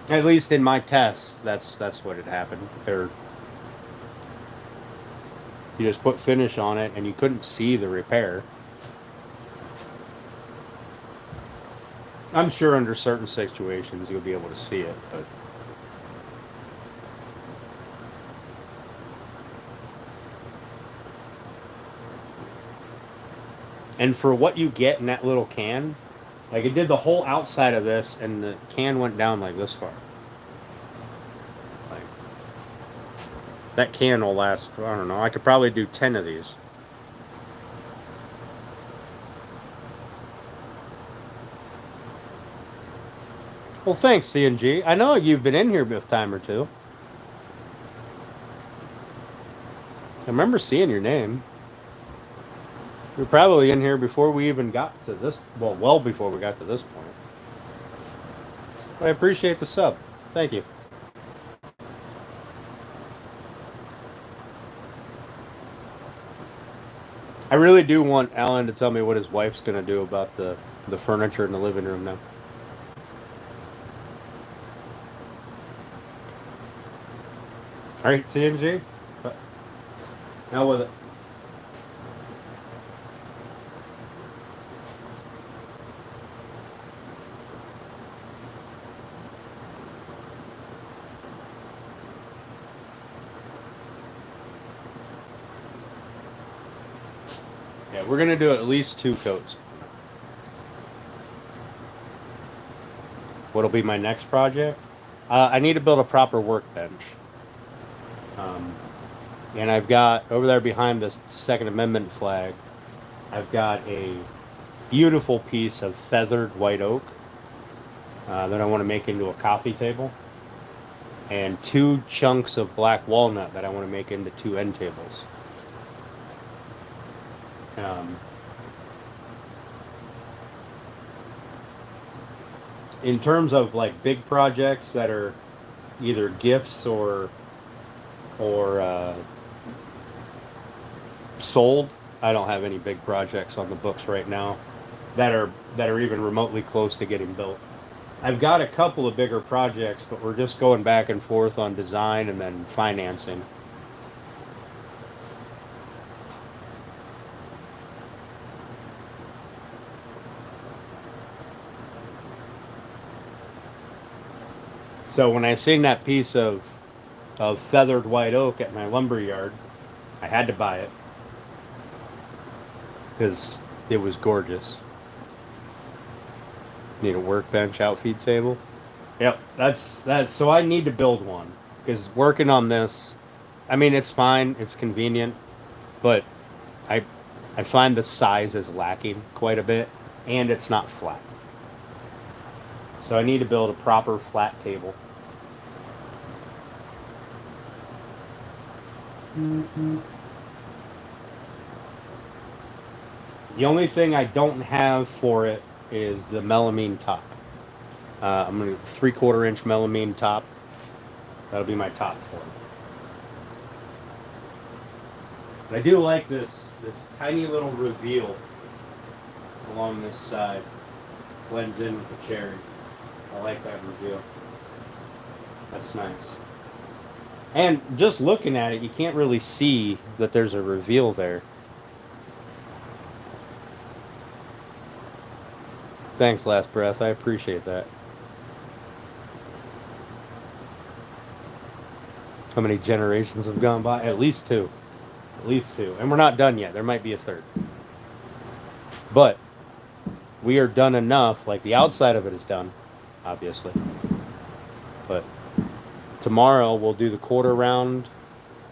At least in my test, that's what had happened. You just put finish on it, and you couldn't see the repair. I'm sure under certain situations you'll be able to see it, but. And for what you get in that little can, like, it did the whole outside of this, and the can went down like this far. Like, that can will last, I don't know, I could probably do 10 of these. Well, thanks, CNG. I know you've been in here a time or two. I remember seeing your name. You're probably in here before we even got to this, well before we got to this point. But I appreciate the sub. Thank you. I really do want Alan to tell me what his wife's going to do about the furniture in the living room now. All right, CNG. Now with it. Yeah, we're gonna do at least 2 coats. What'll be my next project? I need to build a proper workbench. And I've got over there behind the Second Amendment flag, I've got a beautiful piece of feathered white oak that I want to make into a coffee table, and 2 chunks of black walnut that I want to make into 2 end tables. In terms of like big projects that are either gifts or sold, I don't have any big projects on the books right now that are even remotely close to getting built. I've got a couple of bigger projects, but we're just going back and forth on design and then financing. So when I seen that piece of feathered white oak at my lumber yard, I had to buy it because it was gorgeous. Need a workbench, outfeed table. Yep, that's so I need to build one because working on this, I mean it's fine, it's convenient, but I I find the size is lacking quite a bit and it's not flat. So I need to build a proper flat table. The only thing I don't have for it is the melamine top. I'm going to 3/4 inch melamine top. That'll be my top for it. But I do like this tiny little reveal along this side. Blends in with the cherry. I like that reveal. That's nice. And just looking at it, you can't really see that there's a reveal there. Thanks, Last Breath. I appreciate that. How many generations have gone by? At least 2. At least 2. And we're not done yet. There might be a 3rd. But we are done enough. Like the outside of it is done, obviously. But tomorrow we'll do the quarter round.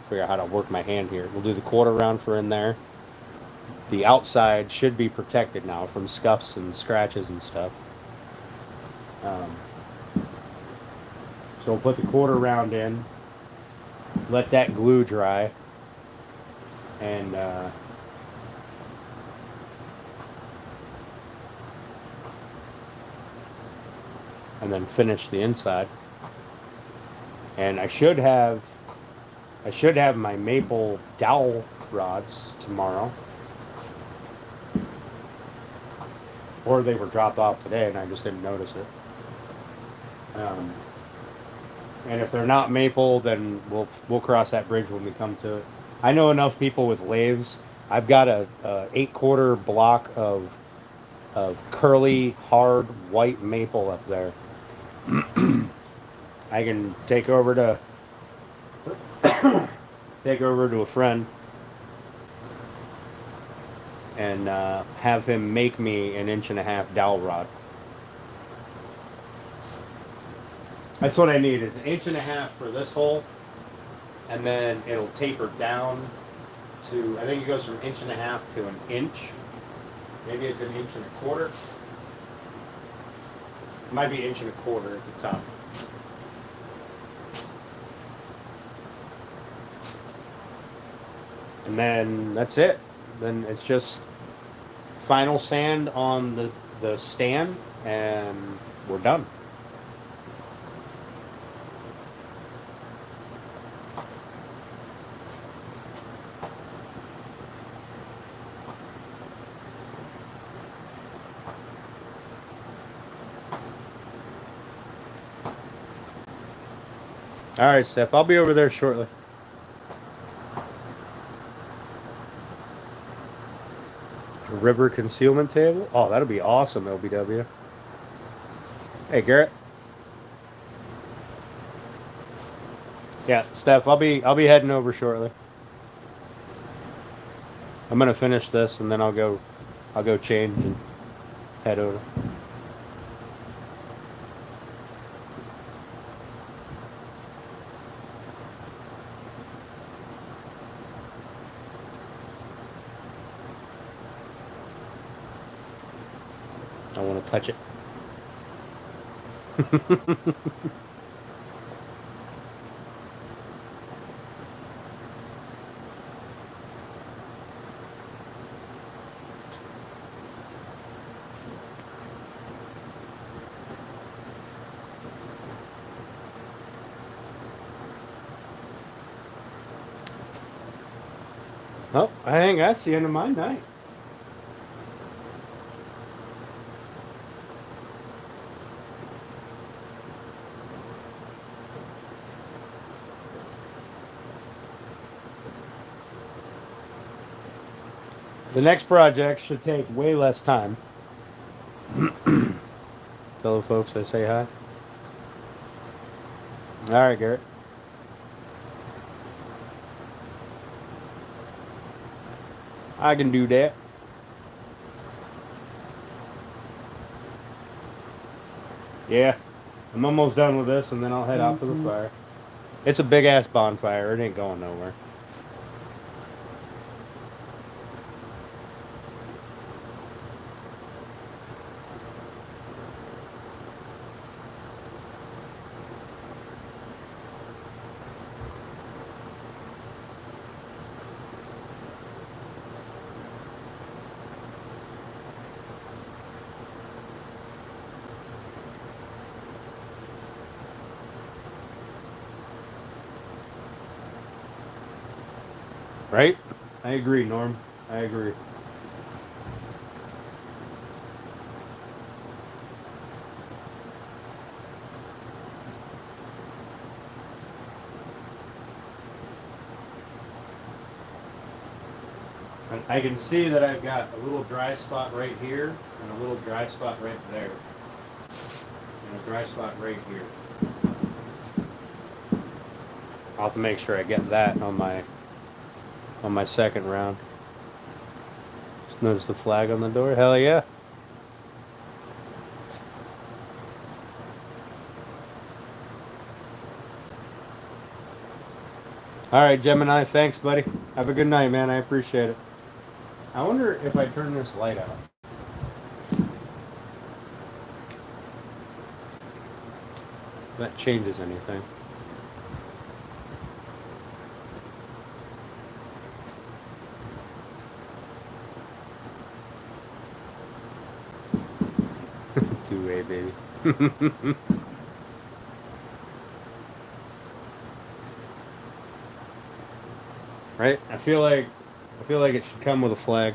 Figure out how to work my hand here. We'll do the quarter round for in there. The outside should be protected now from scuffs and scratches and stuff. So we'll put the quarter round in, let that glue dry, and then finish the inside. And I should have my maple dowel rods tomorrow. Or they were dropped off today and I just didn't notice it. And if they're not maple, then we'll cross that bridge when we come to it. I know enough people with lathes. I've got a 8/4 block of curly, hard, white maple up there. I can take over to a friend and have him make me an 1.5-inch dowel rod. That's what I need, is 1.5 inches for this hole, and then it'll taper down to, I think it goes from 1.5 inches to 1 inch. Maybe it's 1.25 inches. It might be 1.25 inches at the top. And then that's it. Then it's just final sand on the stand and we're done. All right, Steph, I'll be over there shortly. River concealment table? Oh, that'll be awesome, LBW. Hey, Garrett. Yeah, Steph, I'll be heading over shortly. I'm gonna finish this and then I'll go change and head over. I want to touch it. Oh, I think that's the end of my night. The next project should take way less time. Tell the folks I say hi. All right, Garrett. I can do that. Yeah, I'm almost done with this, and then I'll head out to the fire. It's a big ass bonfire. It ain't going nowhere. Right? I agree, Norm. I agree. And I can see that I've got a little dry spot right here and a little dry spot right there. And a dry spot right here. I'll have to make sure I get that on my second round. Just notice the flag on the door. Hell yeah. All right, Gemini. Thanks, buddy. Have a good night, man. I appreciate it. I wonder if I turn this light out. If that changes anything. Two-way, baby. Right? I feel like it should come with a flag.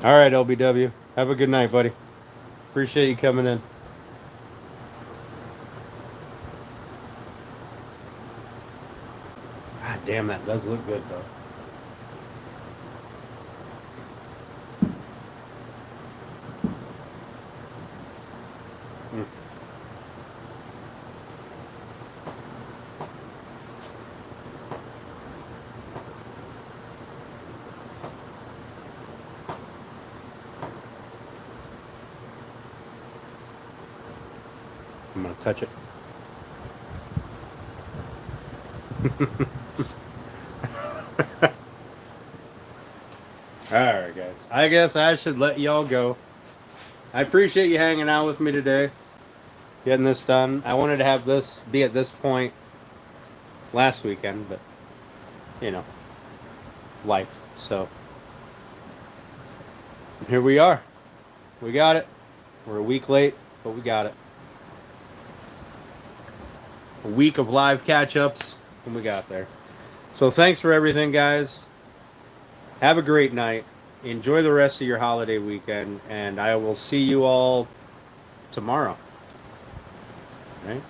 All right, LBW. Have a good night, buddy. Appreciate you coming in. God damn, that does look good, though. I'm going to touch it. Alright, guys. I guess I should let y'all go. I appreciate you hanging out with me today. Getting this done. I wanted to have this be at this point last weekend, but, you know, life. So, here we are. We got it. We're a week late, but we got it. A week of live catch-ups, and we got there. So thanks for everything, guys. Have a great night. Enjoy the rest of your holiday weekend, and I will see you all tomorrow. Right?